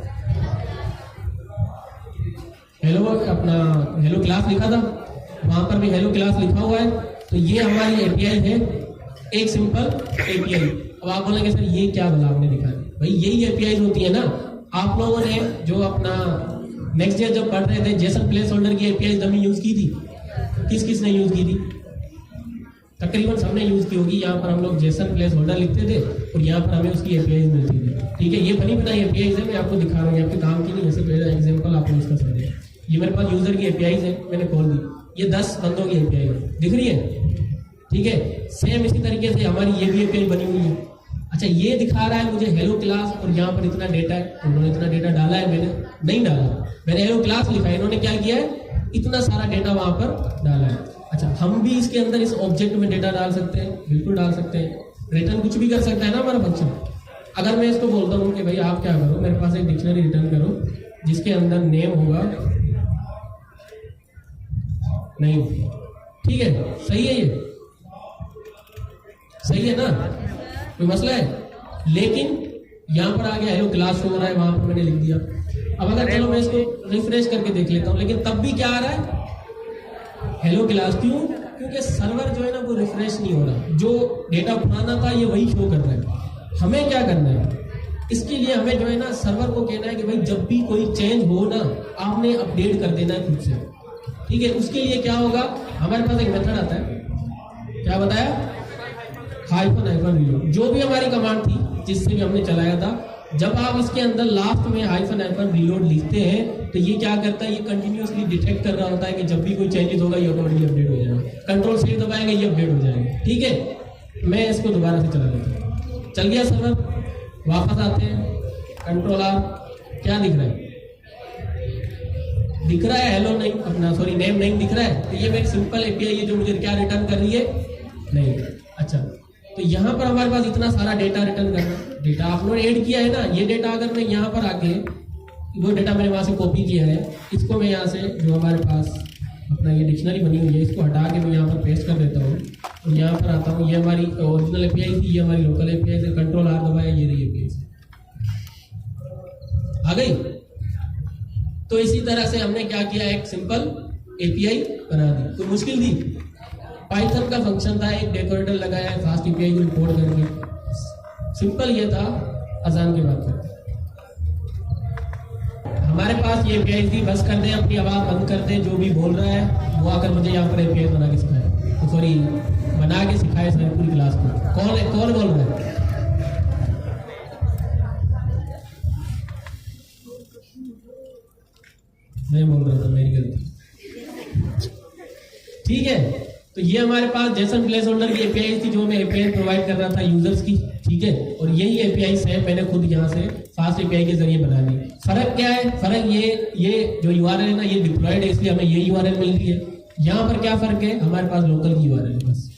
हेलो, अपना हेलो क्लास लिखा था, वहां पर भी हेलो क्लास लिखा हुआ है। तो ये हमारी एपीआई है, एक सिंपल एपीआई। अब आप बोलेंगे सर ये क्या बोला आपने लिखा है? भाई यही एपीआई होती है ना। आप लोगों ने जो अपना नेक्स्ट ईयर जब पढ़ रहे थे, जेसन प्लेस होल्डर की एपीआई डमी यूज की थी? किस किस ने यूज की थी? तकरीबन सबने यूज की होगी। यहाँ पर हम लोग जेसन प्लेस होल्डर लिखते थे और यहाँ पर हमें उसकी एपीआई मिलती थी, ठीक है। ये बनी बनाई एपीआई है, मैं आपको दिखा रहा हूँ, आपके काम की नहीं, ऐसे पहले एग्जाम्पल आपको उसका समझ। ये मेरे पास यूजर की एपीआई है, मैंने खोल दी, ये 10 बंदों की एपीआई है, दिख रही है, ठीक है। सेम इसी तरीके से हमारी ये भी एपीआई बनी हुई है। अच्छा, ये दिखा रहा है मुझे हेलो क्लास और यहाँ पर इतना डेटा है, उन्होंने इतना डेटा डाला है, मैंने नहीं डाला, मैंने हेलो क्लास लिखा है, इन्होंने क्या किया है, इतना सारा डेटा वहां पर डाला है। अच्छा, हम भी इसके अंदर इस ऑब्जेक्ट में डेटा डाल सकते हैं, बिल्कुल डाल सकते हैं। रिटर्न कुछ भी कर सकता है ना हमारा फंक्शन। अगर मैं इसको बोलता हूँ कि भाई आप क्या करो, मेरे पास एक डिक्शनरी रिटर्न करो जिसके अंदर नेम होगा, नहीं, ठीक है, सही है, ये सही है ना, कोई मसला है? लेकिन यहां पर आ गया हेलो क्लास हो रहा है, वहां पर मैंने लिख दिया। अब अगर चलो मैं इसको रिफ्रेश करके देख लेता हूं, लेकिन तब भी क्या आ रहा है, हेलो क्लास। क्यों? क्योंकि सर्वर जो है ना वो रिफ्रेश नहीं हो रहा, जो डेटा पुराना था ये वही शो कर रहा है। हमें क्या करना है, इसके लिए हमें जो है ना सर्वर को कहना है कि भाई जब भी कोई चेंज हो ना, आपने अपडेट कर देना है खुद से, ठीक है। उसके लिए क्या होगा, हमारे पास एक मेथड आता है, क्या बताया, हाइफन रीलोड। जो भी हमारी कमांड थी जिससे भी हमने चलाया था, जब आप इसके अंदर लास्ट में हाइफन रीलोड लिखते हैं तो ये क्या करता है, ये कंटिन्यूअसली डिटेक्ट कर रहा होता है कि जब भी कोई चेंजेस होगा ये ऑटोमेटिकली अपडेट हो जाएगा। कंट्रोल सेव दबाएंगे, ये अपडेट हो जाएगा, ठीक है। मैं इसको दोबारा से चला लेता हूँ, चल गया सर्वर। वापस आते हैं, कंट्रोल आर, क्या दिख रहा है, दिख रहा है हेलो नहीं, अपना सॉरी नेम नहीं दिख रहा है। तो ये मेरी सिंपल एपीआई है जो मुझे क्या रिटर्न कर रही है, नहीं। अच्छा, तो यहाँ पर हमारे पास इतना सारा डेटा रिटर्न करना, डेटा आप लोगों ने ऐड किया है ना, ये डेटा अगर मैं यहाँ पर आके, वो डेटा मैंने वहाँ से कॉपी किया है, इसको मैं यहाँ से जो हमारे पास अपना ये डिक्शनरी बनी हुई है, इसको हटा के मैं यहाँ पर पेस्ट कर देता हूँ और यहाँ पर आता हूँ। ये हमारी ओरिजिनल एपीआई थी, ये हमारी लोकल एपीआई से, कंट्रोल आर दबाया, ये रही एपीआई से आ गई। तो इसी तरह से हमने क्या किया, एक सिंपल एपीआई बना दी। तो मुश्किल थी, पाइथन का फंक्शन था, एक डेकोरेटर लगाया है फास्ट एपीआई को इंपोर्ट करके, सिंपल ये था, आसान की बात है। हमारे पास ये एपीआई थी, बस कर दें, अपनी आवाज बंद कर दें, जो भी बोल रहा है वो आकर मुझे यहाँ पर एपीआई बना के सिखाए, तो सॉरी बना के सिखाए सारी पूरी क्लास को। कौन बोल रहा है? मैं बोल रहा था, मेरी गलती, ठीक है। तो ये हमारे पास जेसन प्लेस होल्डर की एपीआई थी जो मैं एपीआई प्रोवाइड कर रहा था यूजर्स की, ठीक है। और यही एपीआई है मैंने खुद यहाँ से फास्ट एपीआई के जरिए बना ली। फर्क क्या है, फर्क ये जो यूआरएल है ना, ये डिप्लॉयड है, इसलिए हमें ये यूआरएल मिल रही है। यहाँ पर क्या फर्क है, हमारे पास लोकल की यूआरएल है, बस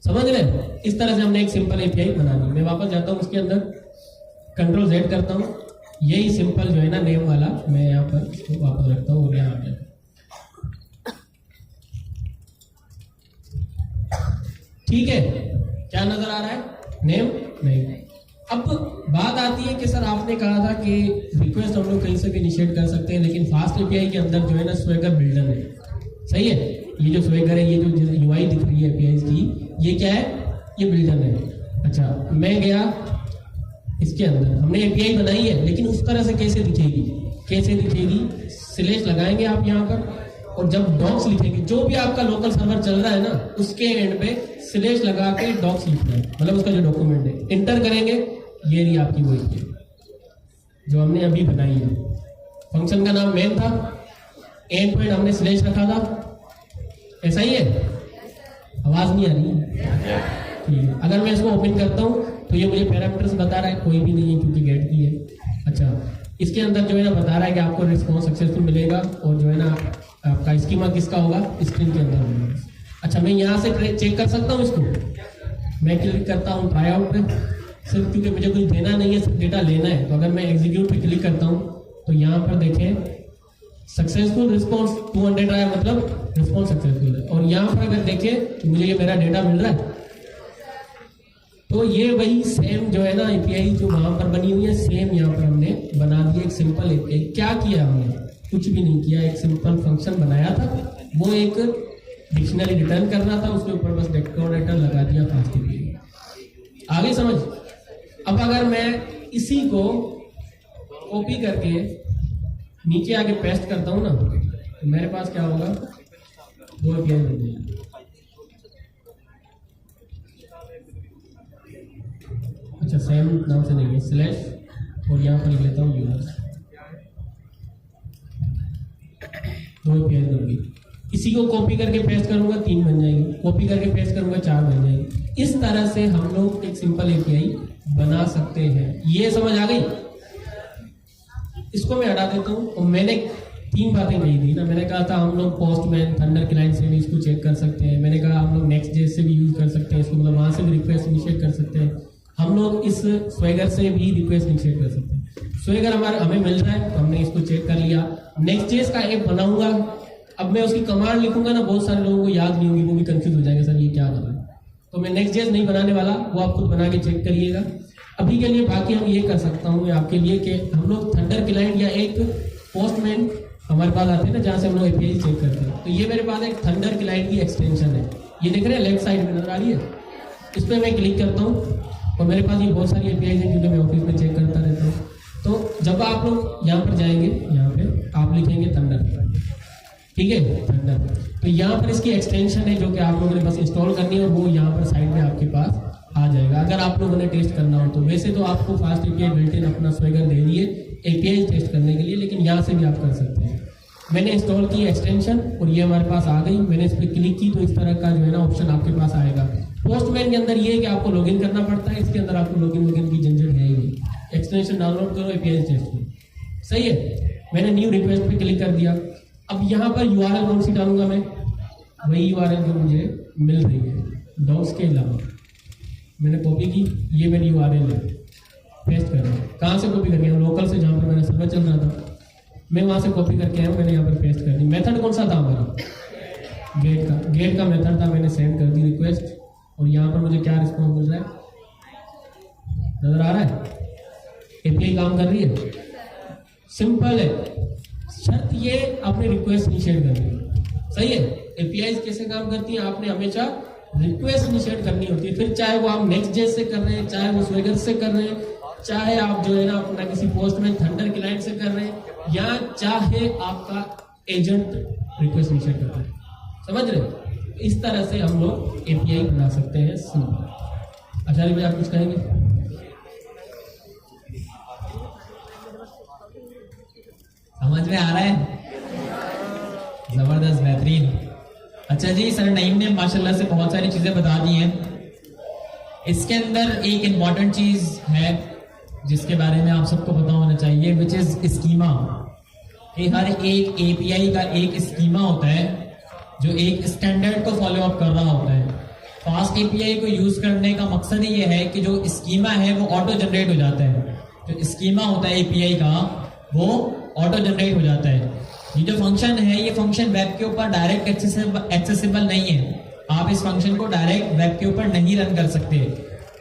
समझ रहे हैं। इस तरह से हमने एक सिंपल एपीआई बना ली। मैं वापस जाता हूँ, उसके अंदर कंट्रोल Z करता हूँ, यही सिंपल जो है ना नेम वाला, मैं यहाँ पर इसको वापस रखता हूँ और यहाँ आ गया, ठीक है। क्या नजर आ रहा है, नेम नहीं। अब बात आती है कि सर आपने कहा था कि रिक्वेस्ट हम लोग कहीं से भी इनिशिएट कर सकते हैं, लेकिन फास्ट एपीआई के अंदर जो है ना स्वेगर बिल्डर है, सही है। ये जो स्वेगर है, ये जो यूआई दिख रही है एपीआई की, ये क्या है, ये बिल्डर है। अच्छा, मैं गया इसके अंदर, हमने एपीआई बनाई है, लेकिन उस तरह से कैसे दिखेगी, स्लैश लगाएंगे आप यहाँ पर, और जब डॉक्स लिखेंगे, जो भी आपका लोकल सर्वर चल रहा है ना, उसके एंड पे स्लैश लगा के डॉक्स लिखना है, मतलब उसका जो डॉक्यूमेंट है, इंटर करेंगे, ये रही आपकी वो जो हमने अभी बनाई है। फंक्शन का नाम मेन था, एंड पॉइंट हमने स्लैश रखा था, ऐसा ही है। आवाज नहीं आ रही है, ठीक है। अगर मैं इसको ओपन करता हूँ तो ये मुझे पैरामीटर्स बता रहा है, कोई भी नहीं है क्योंकि गेट की है। अच्छा, इसके अंदर जो है ना बता रहा है कि आपको रिस्पॉन्स सक्सेसफुल मिलेगा, और जो है ना आपका स्कीमा किसका होगा, स्क्रीन के अंदर होगा। अच्छा, मैं यहाँ से चेक कर सकता हूँ इसको, मैं क्लिक करता हूँ ट्राई आउट पे, सिर्फ क्योंकि मुझे कुछ देना नहीं है, सिर्फ डेटा लेना है। तो अगर मैं एग्जीक्यूट पे क्लिक करता हूँ तो यहाँ पर देखें सक्सेसफुल रिस्पॉन्स 200 आया, मतलब रिस्पॉन्स सक्सेसफुल है। और यहाँ पर अगर देखें तो मुझे ये मेरा डेटा मिल रहा है। तो ये वही सेम जो है ना एपीआई जो वहाँ पर बनी हुई है, सेम यहाँ पर हमने बना दिया एक सिंपल एपीआई। क्या किया हमने, कुछ भी नहीं किया, एक सिंपल फंक्शन बनाया था, वो एक डिक्शनरी रिटर्न करना था, उसके ऊपर बस डेकोरेटर लगा दिया फास्ट एपीआई। आगे समझ। अब अगर मैं इसी को कॉपी करके नीचे आके पेस्ट करता हूँ ना, तो मेरे पास क्या होगा, 2 एपीआई बन जाएंगे। अच्छा, सेम नाम से नहीं है, स्लैश और यहाँ पर लिख लेता हूँ यूजर्स, 2 एपीआई दूंगी। इसी को कॉपी करके पेस्ट करूंगा 3 बन जाएंगे, कॉपी करके पेस्ट करूंगा 4 बन जाएंगे। इस तरह से हम लोग एक सिंपल एपीआई बना सकते हैं। ये समझ आ गई। इसको मैं हटा देता हूँ। और मैंने 3 बातें कही थी ना, मैंने कहा था हम लोग पोस्टमैन थंडर क्लाइंट से भी इसको चेक कर सकते हैं, मैंने कहा हम लोग नेक्स्ट जेस से भी यूज कर सकते हैं इसको, मतलब वहां से भी रिक्वेस्ट इनिशिएट कर सकते हैं, हम लोग इस स्वेगर से भी रिक्वेस्ट इनिशिएट कर सकते हैं। स्वेगर हमें मिल रहा है तो हमने इसको चेक कर लिया। नेक्स्ट जेस का ऐप बनाऊंगा, अब मैं उसकी कमांड लिखूंगा ना, बहुत सारे लोगों को याद नहीं होगी, वो भी कंफ्यूज हो जाएंगे, सर ये क्या कर रहा है। तो मैं नेक्स्ट जेस नहीं बनाने वाला, वो आप खुद बना के चेक करिएगा। अभी के लिए बाकी हम ये कर सकता हूँ मैं आपके लिए कि हम लोग थंडर क्लाइंट या एक पोस्टमैन हमारे पास आते हैं ना, जहाँ से हम लोग एपीआई चेक करते हैं, तो ये मेरे पास एक थंडर क्लाइंट की एक्सटेंशन है, ये देख रहे हैं लेफ्ट साइड में नजर आ रही है। इस पर मैं क्लिक करता हूँ और मेरे पास ये बहुत सारी एपीआई है क्योंकि मैं ऑफिस में चेक करता रहता हूँ। तो जब आप लोग यहाँ पर जाएंगे, यहाँ पे आप लिखेंगे थंडर, ठीक है, थंडर, तो यहाँ पर इसकी एक्सटेंशन है जो कि आप लोगों ने बस इंस्टॉल करनी है और वो यहाँ पर साइड में आपके पास आ जाएगा। अगर आप लोगों ने टेस्ट करना हो तो वैसे तो आपको फास्ट एपीआई बिल्ट इन अपना स्वेगर दे दिए एपीआई टेस्ट करने के लिए, लेकिन यहाँ से भी आप कर सकते हैं। मैंने इंस्टॉल की एक्सटेंशन और ये हमारे पास आ गई, मैंने इस पर क्लिक की तो इस तरह का जो है ना ऑप्शन आपके पास आएगा। पोस्टमैन के अंदर ये है कि आपको लॉगिन करना पड़ता है, इसके अंदर आपको लॉगिन की झंझट है ही नहीं। एक्सटेंशन डाउनलोड करो, एपीआई टेस्ट करो, सही है। मैंने न्यू रिक्वेस्ट पे क्लिक कर दिया। अब यहाँ पर यूआरएल कौन सी डालूंगा मैं, वही यूआरएल जो मुझे मिल रही है डॉक्स के अलावा। मैंने कॉपी की, ये मेरी यूआरएल है, पेस्ट कर रहा हूँ। कहाँ से कॉपी करके, लोकल से, जहाँ पर मेरा सर्वर चल रहा था, मैं वहाँ से कॉपी करके आया हूँ, मैंने यहाँ पर पेस्ट कर दी। मेथड कौन सा था हमारा, गेट का मेथड था, मैंने सेंड कर दी रिक्वेस्ट और यहाँ पर मुझे क्या रिस्पॉन्स मिल रहा है, नजर आ रहा है, एपीआई काम कर रही है। सिंपल है, शर्त ये आपने रिक्वेस्ट इनिशिएट करनी है, सही है। एपीआई कैसे काम करती है, आपने हमेशा रिक्वेस्ट इनिशिएट करनी होती है, फिर चाहे वो आप नेक्स्ट जेस से कर रहे हैं, चाहे वो स्वेगर से कर रहे हैं, चाहे आप जो है ना अपना किसी पोस्टमैन थंडर क्लाइंट से कर रहे हैं, या चाहे आपका एजेंट रिक्वेस्ट इनिशिएट करता है, समझ रहे। इस तरह से हम लोग एपीआई बना सकते हैं सिंपल। आचार्य भाई आप कुछ कहेंगे? समझ में आ रहा है, जबरदस्त, बेहतरीन। अच्छा जी, सर नईम ने माशाल्लाह से बहुत सारी चीजें बता दी हैं। इसके अंदर एक इम्पॉर्टेंट चीज है जिसके बारे में आप सबको पता होना चाहिए, विच इज स्कीमा। हर एक एपीआई का एक स्कीमा होता है जो एक स्टैंडर्ड को फॉलो अप कर रहा होता है। फास्ट एपीआई को यूज करने का मकसद ही ये है कि जो स्कीमा है वो ऑटो जनरेट हो जाता है। जो स्कीमा होता है एपीआई का वो ऑटो जनरेट हो जाता है। ये जो फंक्शन है, ये फंक्शन वेब के ऊपर डायरेक्ट एक्सेसिबल नहीं है। आप इस फंक्शन को डायरेक्ट वेब के ऊपर नहीं रन कर सकते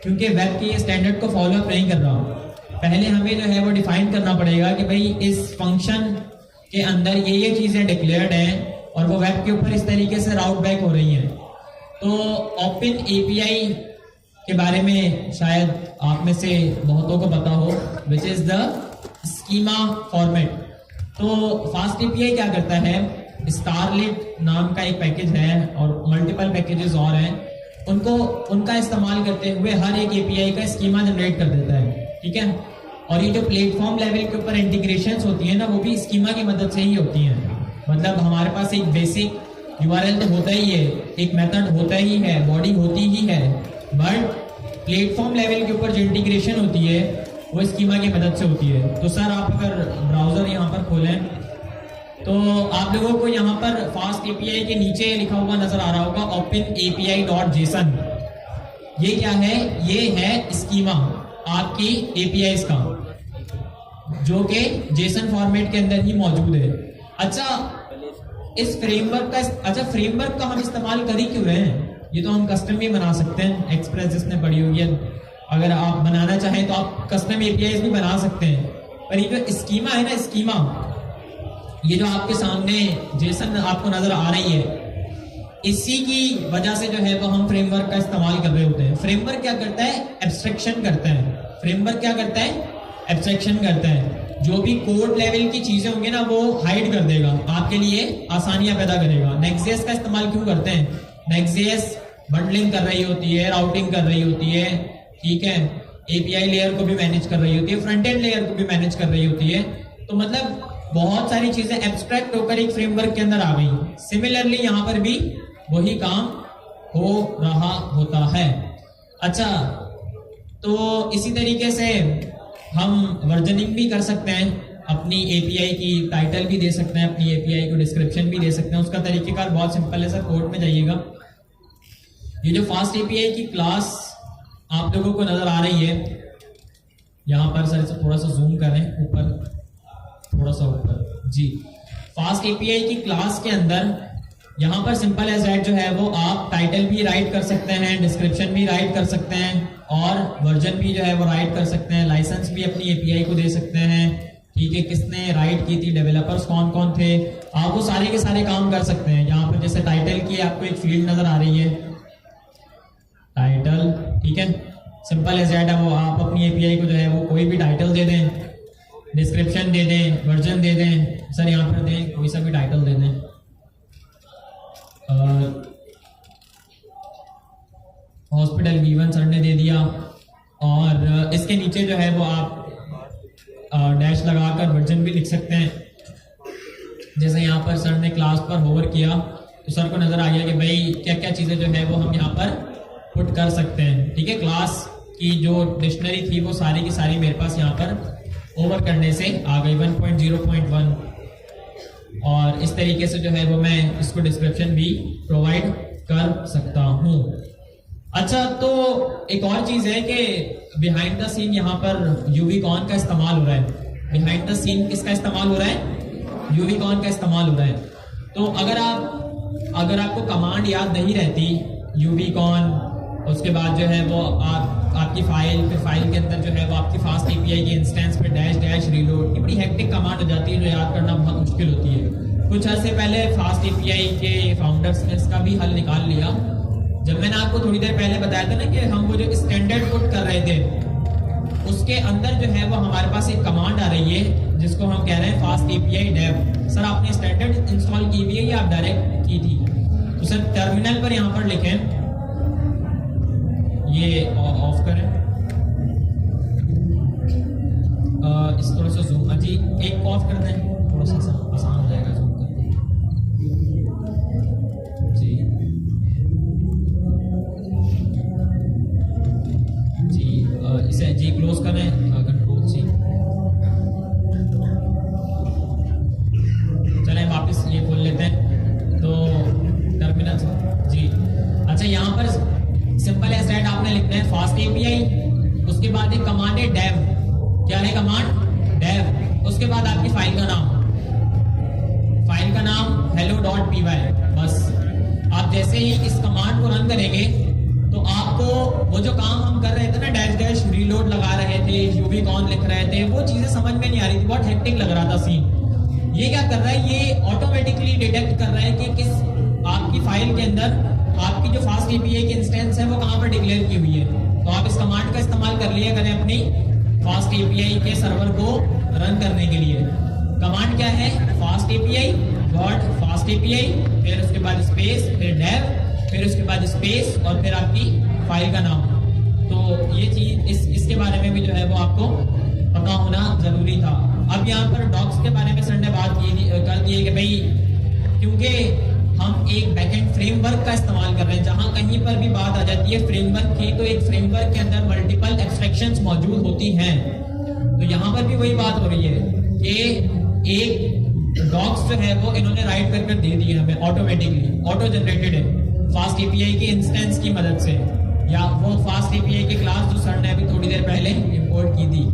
क्योंकि वेब के स्टैंडर्ड को फॉलो अप नहीं कर रहा। पहले हमें जो है वो डिफाइन करना पड़ेगा कि भाई इस फंक्शन के अंदर ये चीजें डिक्लेयर्ड हैं और वो वेब के ऊपर इस तरीके से राउट बैक हो रही हैं। तो ओपन एपीआई के बारे में शायद आप में से बहुतों को पता हो, which is the schema format. तो फास्ट एपीआई क्या करता है, स्टारलिट नाम का एक पैकेज है और मल्टीपल पैकेजेस और हैं, उनका इस्तेमाल करते हुए हर एक एपीआई का स्कीमा जनरेट कर देता है, ठीक है। और ये जो प्लेटफॉर्म लेवल के ऊपर इंटीग्रेशंस होती हैं ना, वो भी स्कीमा की मदद से ही होती हैं। मतलब हमारे पास एक बेसिक यूआरएल तो होता ही है, एक मेथड होता ही है, बॉडी होती ही है, बट प्लेटफॉर्म लेवल के ऊपर जो इंटीग्रेशन होती है वो स्कीमा की मदद से होती है। तो सर आप अगर ब्राउजर यहाँ पर खोलें तो आप लोगों को यहाँ पर फास्ट एपीआई के नीचे लिखा हुआ नजर आ रहा होगा ओपन एपीआई डॉट जेसन। ये क्या है? ये है स्कीमा आपकी एपीआई का, जो कि जेसन फॉर्मेट के अंदर ही मौजूद है। अच्छा, इस फ्रेमवर्क का फ्रेमवर्क का हम इस्तेमाल कर ही क्यों रहे हैं? ये तो हम कस्टम भी बना सकते हैं। एक्सप्रेस जिसने पढ़ी होगी, अगर आप बनाना चाहें तो आप कस्टम एपीआई भी बना सकते हैं। पर ये जो स्कीमा है ना, स्कीमा, ये जो आपके सामने जेसन आपको नजर आ रही है, इसी की वजह से जो है वो हम फ्रेमवर्क का इस्तेमाल कर रहे होते हैं। फ्रेमवर्क क्या करता है? एब्स्ट्रैक्शन करता है। फ्रेमवर्क क्या करता है? एब्स्ट्रैक्शन करता है। जो भी कोड लेवल की चीजें होंगी ना, वो हाइड कर देगा, आपके लिए आसानियां पैदा करेगा। नेक्स्ट.जेएस का इस्तेमाल क्यों करते हैं? नेक्स्ट.जेएस बंडलिंग कर रही होती है, राउटिंग कर रही होती है, ठीक है, एपीआई लेयर को भी मैनेज कर रही होती है, फ्रंट एंड लेयर को भी मैनेज कर रही होती है। तो मतलब बहुत सारी चीजें एब्स्ट्रैक्ट होकर एक फ्रेमवर्क के अंदर आ गई। सिमिलरली यहाँ पर भी वही काम हो रहा होता है। अच्छा, तो इसी तरीके से हम वर्जनिंग भी कर सकते हैं, अपनी एपीआई की टाइटल भी दे सकते हैं, अपनी एपीआई को डिस्क्रिप्शन भी दे सकते हैं। उसका तरीकेकार बहुत सिंपल है सर, कोड में जाइएगा। ये जो फास्ट एपीआई की क्लास आप लोगों को नजर आ रही है यहाँ पर, सर इसे थोड़ा सा जूम करें ऊपर, थोड़ा सा ऊपर जी। फास्ट एपीआई की क्लास के अंदर यहाँ पर सिंपल एज दैट जो है वो आप टाइटल भी राइट कर सकते हैं, डिस्क्रिप्शन भी राइट कर सकते हैं, और वर्जन भी जो है वो राइट कर सकते हैं, लाइसेंस भी अपनी एपीआई को दे सकते हैं, ठीक है। किसने राइट की थी, डेवलपर्स कौन कौन थे, आप वो सारे के सारे काम कर सकते हैं। यहाँ पर जैसे टाइटल की आपको एक फील्ड नजर आ रही है, टाइटल, ठीक है, सिंपल एज दैट है। वो आप अपनी एपीआई को जो है वो कोई भी टाइटल दे दें, डिस्क्रिप्शन दे दें, वर्जन दे दें, सर यहाँ पर दें कोई सा भी टाइटल दे दें। हॉस्पिटल V1 सर ने दे दिया, और इसके नीचे जो है वो आप डैश लगाकर वर्जन भी लिख सकते हैं। जैसे यहाँ पर सर ने क्लास पर होवर किया तो सर को नजर आ गया कि भाई क्या क्या चीजें जो है वो हम यहाँ पर पुट कर सकते हैं, ठीक है। क्लास की जो डिक्शनरी थी वो सारी की सारी मेरे पास यहाँ पर ओवर करने से आ गई 1.0.1, और इस तरीके से जो है वो मैं इसको डिस्क्रिप्शन भी प्रोवाइड कर सकता हूँ। अच्छा, तो एक और चीज है कि बिहाइंड द सीन यहाँ पर यूवीकॉन का इस्तेमाल हो रहा है। बिहाइंड द सीन किसका इस्तेमाल हो रहा है? यूवीकॉन का इस्तेमाल हो रहा है। तो अगर आपको कमांड याद नहीं रहती यूवीकॉन, उसके बाद जो है वो आपकी फाइल के अंदर जो है वो आपकी फास्ट एपीआई के इंस्टेंस पे डैश डैश रीलोड की बड़ी हेक्टिक कमांड हो जाती है, जो याद करना बहुत मुश्किल होती है। कुछ अर्से पहले फास्ट एपीआई के फाउंडर्स ने इसका भी हल निकाल लिया। जब मैंने आपको थोड़ी देर पहले बताया था ना कि हम वो जो स्टैंडर्ड पुट कर रहे थे, उसके अंदर जो है वो हमारे पास एक कमांड आ रही है जिसको हम कह रहे हैं फास्ट एपीआई डेव। सर आपने स्टैंडर्ड इंस्टॉल की हुई है या आप डायरेक्ट की थी? तो सर टर्मिनल पर यहाँ पर लिखें, ये ऑफ करें, इस थोड़ा सा जूम, जी एक ऑफ कर दें, थोड़ा सा आसान हो जाएगा जूम करना जी। इसे जी क्लोज करें, कंट्रोल सी। चलें वापस ये खोल लेते हैं, तो टर्मिनल जी। अच्छा, यहाँ पर सिंपल एज दैट आपने लिखना है फास्ट एपीआई, उसके बाद एक कमांड है डेव। क्या है कमांड? डेव। उसके बाद आपकी फाइल का नाम hello.py। बस आप जैसे ही इस कमांड को रन करेंगे तो आपको वो जो काम हम कर रहे थे ना, डैश डैश रीलोड लगा रहे थे, यूवीकॉन लिख रहे थे, वो चीजें समझ में नहीं आ रही थी, बहुत हेक्टिक लग रहा था सीन। ये क्या कर रहा है? ये ऑटोमेटिकली डिटेक्ट कर रहा है कि किस आपकी फाइल के अंदर आपकी जो फास्ट एपीआई की इंस्टेंस है वो कहाँ पर डिक्लेयर की हुई है। तो आप इस कमांड का इस्तेमाल कर लिया करें अपनी फास्ट एपीआई के सर्वर को रन करने के लिए। कमांड क्या है? Fast API dot fast API, फिर उसके बाद स्पेस, फिर डेव, फिर उसके बाद स्पेस, और फिर आपकी फाइल का नाम। तो ये चीज इसके बारे में भी जो है वो आपको पता होना जरूरी था। अब यहाँ पर डॉक्स के बारे में सर ने बात कर दी है कि भाई क्योंकि हम एक बैकएंड फ्रेमवर्क का इस्तेमाल कर रहे हैं, जहां कहीं पर भी बात आ जाती है फ्रेमवर्क की, तो एक फ्रेमवर्क के अंदर मल्टीपल एब्स्ट्रैक्शंस मौजूद होती हैं। तो यहाँ पर भी वही बात हो रही है कि एक डॉक्स जो है वो इन्होंने राइट कर दे दिए हमें ऑटोमेटिकली, ऑटो जनरेटेड है फास्ट एपीआई की इंस्टेंस की मदद से, या वो फास्ट एपीआई की क्लास जो सर ने अभी थोड़ी देर पहले इंपोर्ट की थी।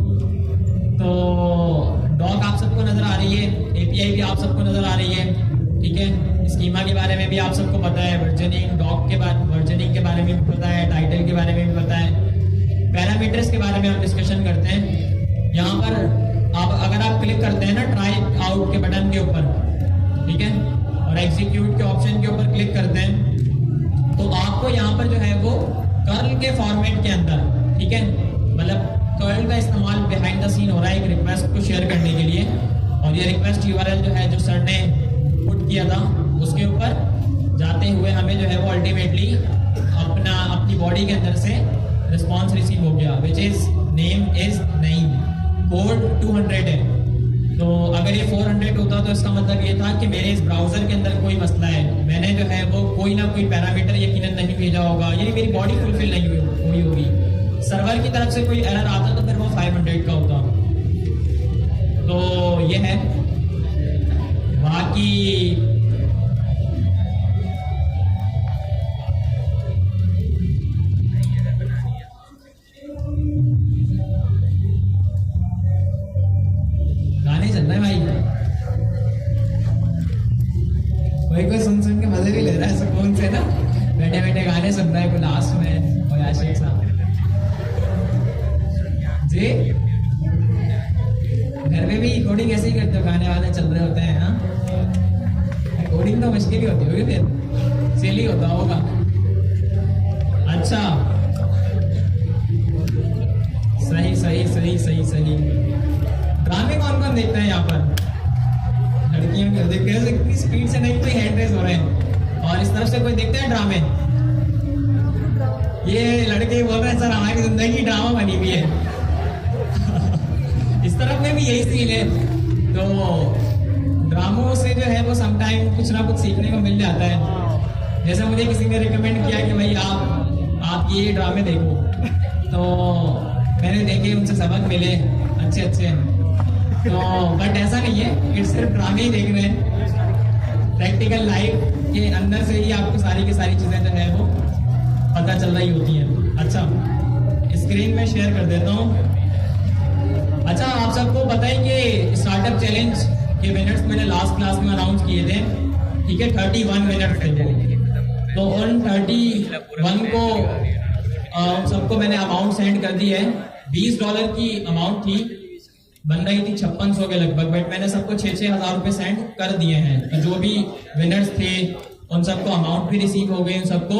तो डॉक आप सबको नजर आ रही है, एपीआई भी आप सबको नजर आ रही है, ठीक है। स्कीमा के बारे में भी आप सबको पता है, वर्जनिंग डॉक के बारे वर्जनिंग के बारे में भी पता है, टाइटल के बारे में भी पता है, पैरामीटर्स के बारे में हम डिस्कशन करते हैं। यहाँ पर आप अगर आप क्लिक करते हैं ना ट्राई आउट के बटन के ऊपर, ठीक है, और एग्जीक्यूट के ऑप्शन के ऊपर क्लिक करते हैं, तो आपको यहाँ पर जो है वो कर्ल के फॉर्मेट के अंदर, ठीक है, मतलब कर्ल का इस्तेमाल बिहाइंड द सीन हो रहा है एक रिक्वेस्ट को शेयर करने के लिए, और ये रिक्वेस्ट यूआरएल जो है जो सर ने पुट किया था उसके ऊपर जाते हुए हमें जो है वो अल्टीमेटली अपनी बॉडी के अंदर से रिस्पॉन्स रिसीव हो गया, which is name is Naeem, code 200 है। तो अगर ये 400 होता तो इसका मतलब ये था कि मेरे इस ब्राउजर के अंदर कोई मसला है, मैंने जो है वो कोई ना कोई पैरामीटर यकीनन नहीं भेजा होगा, यानी मेरी बॉडी फुलफिल नहीं हुई होगी, सर्वर की तरफ से कोई एरर आता तो फिर वो 500 का होता। तो ये है, बाकी गाने चल रहे हैं भाई, कोई सुन के मजे भी ले रहा है सुकून से ना, बैठे बैठे गाने सुन रहा है कोई लास्ट में, कोई आशिक साहब जी। घर में भी कोडिंग ऐसे ही करते हो, गाने वाले चल रहे होते हैं। हाँ, कोडिंग तो मुश्किल ही होती होगी, फिर सेल ही होता होगा। अच्छा, सही सही सही सही सही। ड्रामे कौन कौन देखता है यहाँ पर? लड़कियों को देखते हैं, इतनी स्पीड से नहीं कोई हैंड रेस हो रहे हैं, और इस तरफ से कोई देखता है ड्रामे? ये लड़के बोल रहे हैं सर हमारी जिंदगी ड्रामा बनी हुई है। इस तरफ में भी यही सीन है। तो ड्रामों से जो है वो समटाइम कुछ ना कुछ सीखने को मिल जाता है। जैसे मुझे किसी ने रिकमेंड किया कि भाई आप ये ड्रामे देखो, तो मैंने देखे, उनसे सबक मिले अच्छे अच्छे। तो बट ऐसा नहीं है कि सिर्फ ड्रामे ही देख रहे हैं, प्रैक्टिकल लाइफ के अंदर से ही आपको सारी की सारी चीज़ें जो है वो पता चल रही होती हैं। अच्छा, स्क्रीन में शेयर कर देता हूँ। अच्छा, आप सबको पता है कि स्टार्टअप चैलेंज के विनर्स मैंने लास्ट क्लास में अनाउंस किए थे, ठीक है, 31 विनर्स थे। तो उन 31 को सबको मैंने अमाउंट सेंड कर दी है। $20 की अमाउंट थी, बन रही थी 5600 के लगभग, बट मैंने सबको 6-6 हज़ार रुपए सेंड कर दिए हैं। तो जो भी विनर्स थे उन सबको अमाउंट भी रिसीव हो गए, उन सबको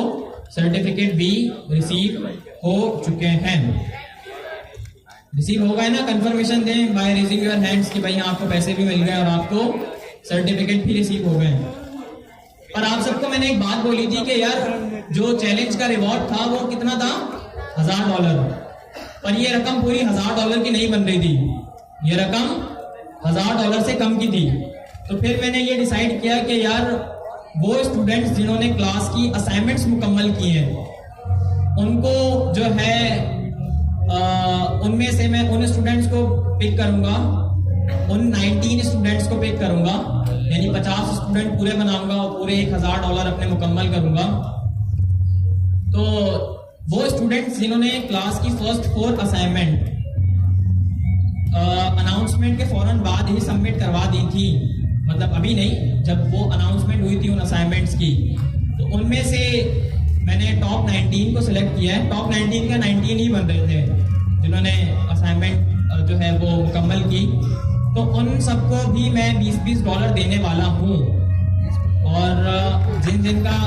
सर्टिफिकेट भी रिसीव हो चुके हैं। रिसीव हो गए ना, कंफर्मेशन दें बाय रेजिंग योर हैंड्स कि भाई आपको पैसे भी मिल गए और आपको सर्टिफिकेट भी रिसीव हो गए। और आप सबको मैंने एक बात बोली थी कि यार जो चैलेंज का रिवॉर्ड था वो कितना था? $1000। पर ये रकम पूरी $1000 की नहीं बन रही थी, ये रकम $1000 से कम की थी। तो फिर मैंने ये डिसाइड किया कि यार वो स्टूडेंट्स जिन्होंने क्लास की असाइनमेंट्स मुकम्मल की हैं उनको जो है उनमें से मैं उन स्टूडेंट्स को पिक करूंगा, उन 19 स्टूडेंट्स को पिक करूंगा, यानी 50 स्टूडेंट पूरे बनाऊंगा और पूरे $1000 अपने मुकम्मल करूंगा। तो वो स्टूडेंट्स जिन्होंने क्लास की फर्स्ट 4 असाइनमेंट अनाउंसमेंट के फौरन बाद ही सबमिट करवा दी थी, मतलब अभी नहीं, जब वो अनाउंसमेंट हुई थी उन असाइनमेंट्स की, तो उनमें से मैंने टॉप 19 को सिलेक्ट किया है। टॉप 19 का 19 ही बन रहे थे जिन्होंने असाइनमेंट जो है वो मुकम्मल की। तो उन सबको भी मैं $20 देने वाला हूँ, और जिनका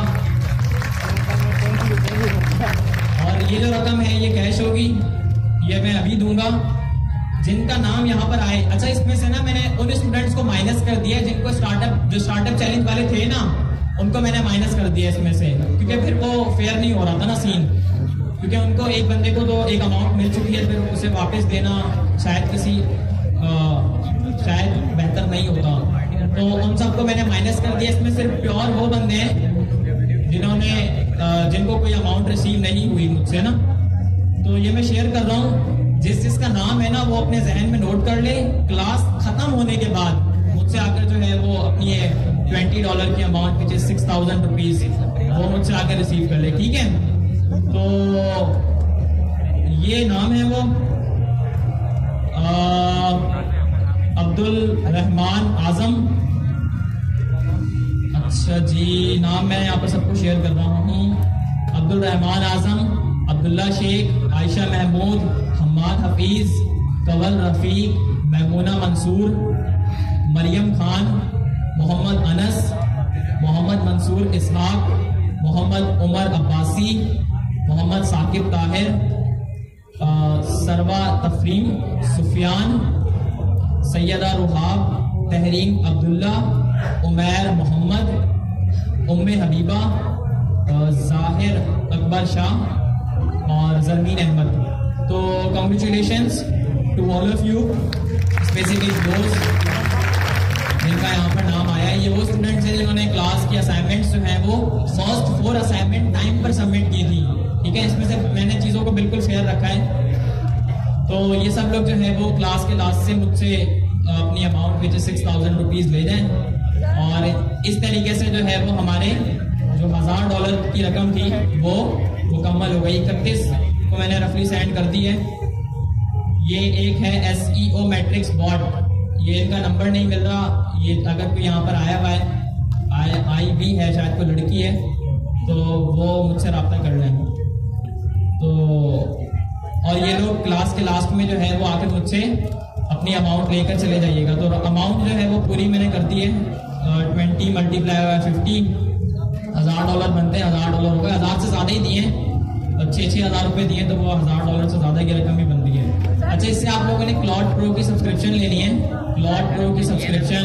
और ये जो रकम है ये कैश होगी, ये मैं अभी दूंगा। जिनका नाम यहाँ पर आए, अच्छा इसमें से ना मैंने उन स्टूडेंट्स को माइनस कर दिया जिनको स्टार्टअप चैलेंज वाले थे ना, उनको मैंने माइनस कर दिया इसमें से, क्योंकि फिर वो फेयर नहीं हो रहा था ना सीन, क्योंकि उनको एक बंदे को तो एक अमाउंट मिल चुकी है, फिर उसे वापस देना शायद बेहतर नहीं होता। तो उन सबको मैंने माइनस कर दिया। इसमें सिर्फ प्योर वो बंदे हैं जिनको कोई अमाउंट रिसीव नहीं हुई मुझसे ना। तो ये मैं शेयर कर रहा हूँ, जिसका नाम है ना वो अपने जहन में नोट कर ले। क्लास खत्म होने के बाद मुझसे आकर जो है वो अपनी $20 की अमाउंट विच इज 6,000 रुपीज वो मुझसे आकर रिसीव कर ले, ठीक है। तो ये नाम है वो अब्दुल रहमान आजम। अच्छा जी, नाम मैं यहाँ पर सबको शेयर कर रहा हूँ। अब्दुल रहमान आजम, अब्दुल्ला शेख, आयशा महमूद, हम्माद हफीज, कंवल रफीक, महमूना मंसूर, मरियम खान, मोहम्मद अनस, मोहम्मद मंसूर इसहाक, मोहम्मद उमर अब्बासी, मोहम्मद साकिब ताहिर, सरवा तफरीम, सुफियान, सैयदा रुहाब, तहरीम अब्दुल्ला, उमैर मोहम्मद, उम्मे हबीबा, जाहिर अकबर शाह और जरमीन अहमद। तो congratulations to all of you, specific दोस्त जिनका यहाँ पर नाम आया है। ये वो स्टूडेंट्स हैं जिन्होंने क्लास की असाइनमेंट्स जो हैं वो फर्स्ट 4 असाइनमेंट टाइम पर सबमिट की थी, ठीक है। इसमें से मैंने चीज़ों को बिल्कुल फेयर रखा है। तो ये सब लोग जो है वो क्लास के लास्ट से मुझसे अपनी अमाउंट विच 6,000 रुपीज़ ले जाएं और इस तरीके से जो है वो हमारे जो $1,000 की रकम थी वो मुकम्मल हो गई। 31 को मैंने रफली सेंड कर दी है। ये एक है SEO मैट्रिक्स बॉट, ये इनका नंबर नहीं मिल रहा, ये अगर कोई यहाँ पर आया हुआ है आई भी है, शायद कोई लड़की है, तो वो मुझसे रब्ता कर लें। तो और ये लोग क्लास के लास्ट में जो है वो आकर मुझसे अपनी अमाउंट लेकर चले जाइएगा। तो अमाउंट जो है वो पूरी मैंने कर दी है। 20 मल्टीप्लाई 50, $1,000 बनते हैं। $1,000 हो गए, 1,000 से ज़्यादा ही दिए हैं, 6,000 रुपये दिए, तो वो $1,000 से ज़्यादा की रकम भी बनती है। अच्छा, इससे आप लोगों ने क्लॉड प्रो की सब्सक्रिप्शन लेनी है। क्लॉड प्रो की सब्सक्रिप्शन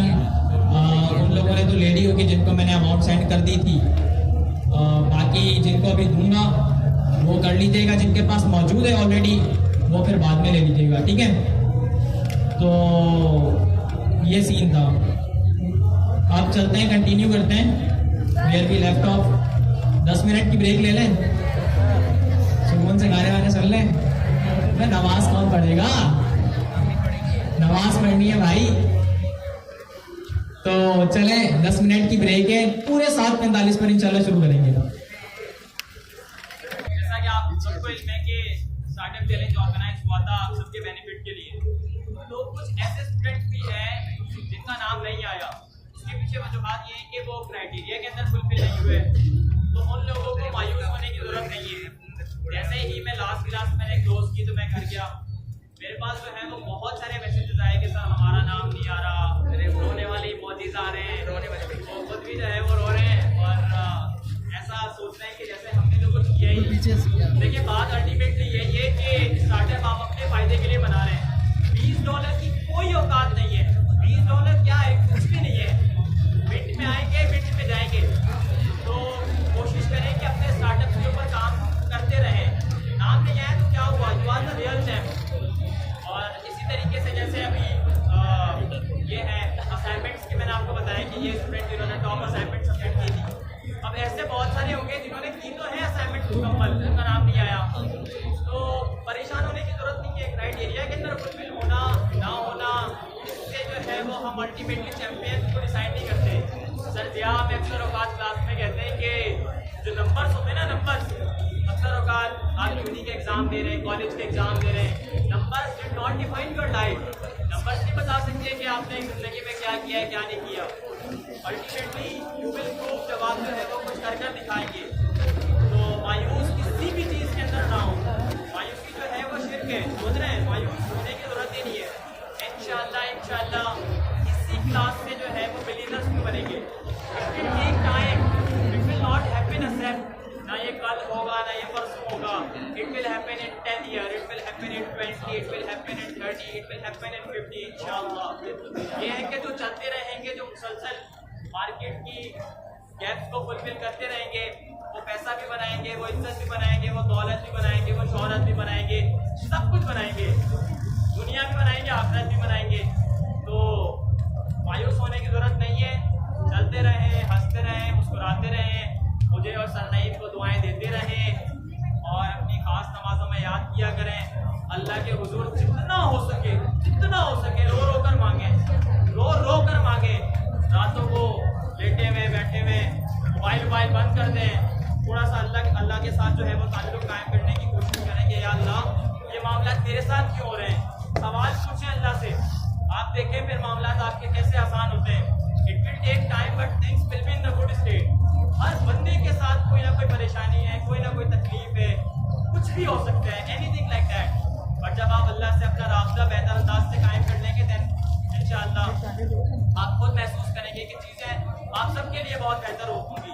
उन लोगों ने तो ले ली होगी जिनको मैंने अमाउंट सेंड कर दी थी। बाकी जिनको अभी दूंगा वो कर लीजिएगा, जिनके पास मौजूद है ऑलरेडी वो फिर बाद में ले लीजिएगा, ठीक है। तो ये सीन था। आप चलते हैं, कंटिन्यू करते हैं where we left off. 10 minute की ब्रेक ले लें, सुकून से गाने वाने सुन लें। मैं नमाज कौन पढ़ेगा, नमाज पढ़नी है भाई। तो चले, 10 मिनट की ब्रेक है, पूरे 7:45 पर इंशाल्लाह शुरू करेंगे। जैसा कि आप सबको इल्म है कि स्टार्टअप चैलेंज ऑर्गेनाइज हुआ था आप सबके बेनिफिट के लिए, तो कुछ ऐसे स्टूडेंट्स भी हैं जिनका नाम नहीं आया। इसके पीछे वजूहात ये है कि वो क्राइटेरिया के अंदर फुलफिल नहीं हुए, तो उन लोगों को मायूस होने की जरूरत नहीं है। जैसे ही मैं लास्ट क्लास मैंने क्लोज की तो मैं घर गया, मेरे पास जो है वो बहुत सारे मैसेजेस आए कि सर हमारा नाम नहीं आ रहा, रोने वाले इमोजीज आ रहे हैं, रोने वाले वो खुद भी जो है वो रो रहे हैं और ऐसा सोच रहे हैं कि जैसे हमने तो कुछ किया ही। देखिए बात अल्टीमेटली यही है कि स्टार्टअप आप अपने फायदे के लिए बना रहे हैं। $20 की कोई औकात नहीं है। $20 क्या है, कुछ भी नहीं है। मिनट में आएंगे, मिनट में जाएंगे। तो कोशिश करें कि अपने स्टार्टअप के ऊपर काम करते रहें। नाम नहीं आया तो क्या हुआ, you are the real champ. और इसी तरीके से जैसे अभी ये है असाइनमेंट्स की, मैंने आपको बताया कि ये स्टूडेंट जिन्होंने टॉप असाइनमेंट सबमिट की थी, अब ऐसे बहुत सारे होंगे जिन्होंने की तो है असाइनमेंट मुकम्मल, उनका नाम नहीं आया। तो परेशान होने की जरूरत नहीं है। क्राइटेरिया के अंदर फुलफिल होना ना होना, इससे जो है वो हम अल्टीमेटली चैंपियन को डिसाइड नहीं करते। सर जिया में अक्सर औकात क्लास में कहते हैं कि जो नंबर्स होते हैं ना, नंबर्स अक्सर औकात आप यूनी के एग्जाम दे रहे हैं, कॉलेज के एग्जाम दे रहे हैं, numbers did not define your life. Numbers नहीं बता सकते कि आपने जिंदगी में क्या किया है क्या नहीं किया। अल्टीमेटली यू विल प्रूव जब आप जो है वो कुछ कर दिखाएंगे। तो मायूस किसी भी चीज़ के अंदर ना हो। मायूसी जो है वो शिर्क है, समझ रहे हैं, मायूस होने की जरूरत ही नहीं है। इंशाल्लाह इसी क्लास से जो है वो बिलीनर्स भी बनेंगे। It will take time, it will not happen a set, ना ये कल होगा ना ये परसों होगा। It will happen in 10 year, it will happen in 20, it will happen in 30, it will happen in 50 इंशाल्लाह। ये है कि जो चलते रहेंगे, जो मुसलसल मार्केट की गैप्स को फुलफिल करते रहेंगे, वो पैसा भी बनाएंगे, वो इज्जत भी बनाएंगे, वो दौलत भी बनाएंगे, वो शोहरत भी बनाएंगे, सब कुछ बनाएंगे, दुनिया भी बनाएंगे, आखिरत भी बनाएंगे। तो मायूस होने की जरूरत नहीं है। चलते रहें, हंसते रहें, मुस्कुराते रहें, मुझे और सरनईम को दुआएं देते रहें और अपनी खास नमाजों में याद किया करें। अल्लाह के हुजूर जितना हो सके रो रो कर मांगे, रो रो कर मांगे। जो है वो ताल्लुक कायम करने की कोशिश करेंगे। या अल्लाह ये मामला तेरे साथ क्यों हो रहे हैं, सवाल पूछें अल्लाह से। आप देखें फिर मामला आपके कैसे आसान होते हैं। It will take time but things will be in the good state. हर बंदे के साथ कोई ना कोई परेशानी है, कोई ना कोई तकलीफ है, कुछ भी हो सकता है, एनीथिंग लाइक दैट। बट जब आप अल्लाह से अपना रास्ता बेहतर अंदाज से कायम कर लेंगे देन इंशाअल्लाह आप खुद महसूस करेंगे कि चीज़ें आप सबके लिए बहुत बेहतर होंगी।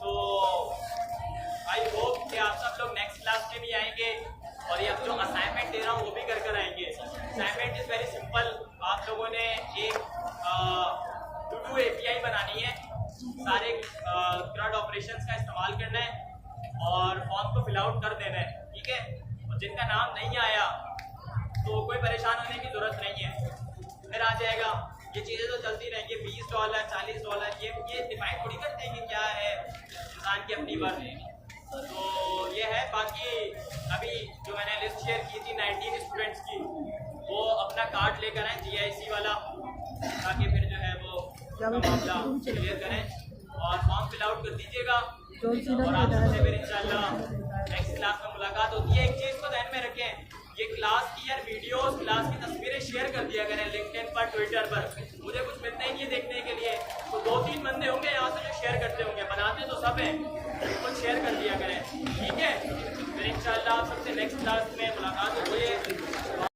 तो आई होप कि आप सब लोग नेक्स्ट क्लास में भी आएंगे और ये अब जो असाइनमेंट दे रहा हूँ वो भी कर आएंगे। Assignment is very simple. आप लोगों ने एक टू API बनानी है, सारे CRUD ऑपरेशंस का इस्तेमाल करना है और फॉर्म को फिल आउट कर देना है, ठीक है। और जिनका नाम नहीं आया तो कोई परेशान होने की ज़रूरत नहीं है, फिर आ जाएगा। ये चीज़ें तो चलती रहेंगी, $20 $40 ये डिफाइन थोड़ी करते हैं कि क्या है इंसान की अपनी बात। तो ये है। बाकी अभी जो मैंने लिस्ट शेयर की थी 19 स्टूडेंट्स की, वो अपना कार्ड लेकर आए GIC वाला, ताकि फिर जो है वो मामला क्लियर करें और फॉर्म फिल आउट कर दीजिएगा। और आप सबसे फिर इंशाल्लाह नेक्स्ट क्लास में मुलाकात होती है। एक चीज़ को ध्यान में रखें, ये क्लास की यार वीडियोस, क्लास की तस्वीरें शेयर कर दिया करें लिंक्डइन पर, ट्विटर पर। मुझे कुछ मिलता ही नहीं है देखने के लिए, तो 2-3 बंदे होंगे यहाँ से जो शेयर करते होंगे, बनाते तो सब हैं, कुछ शेयर कर दिया करें, ठीक है। फिर इंशाल्लाह आप सबसे नेक्स्ट क्लास में मुलाकात होगी।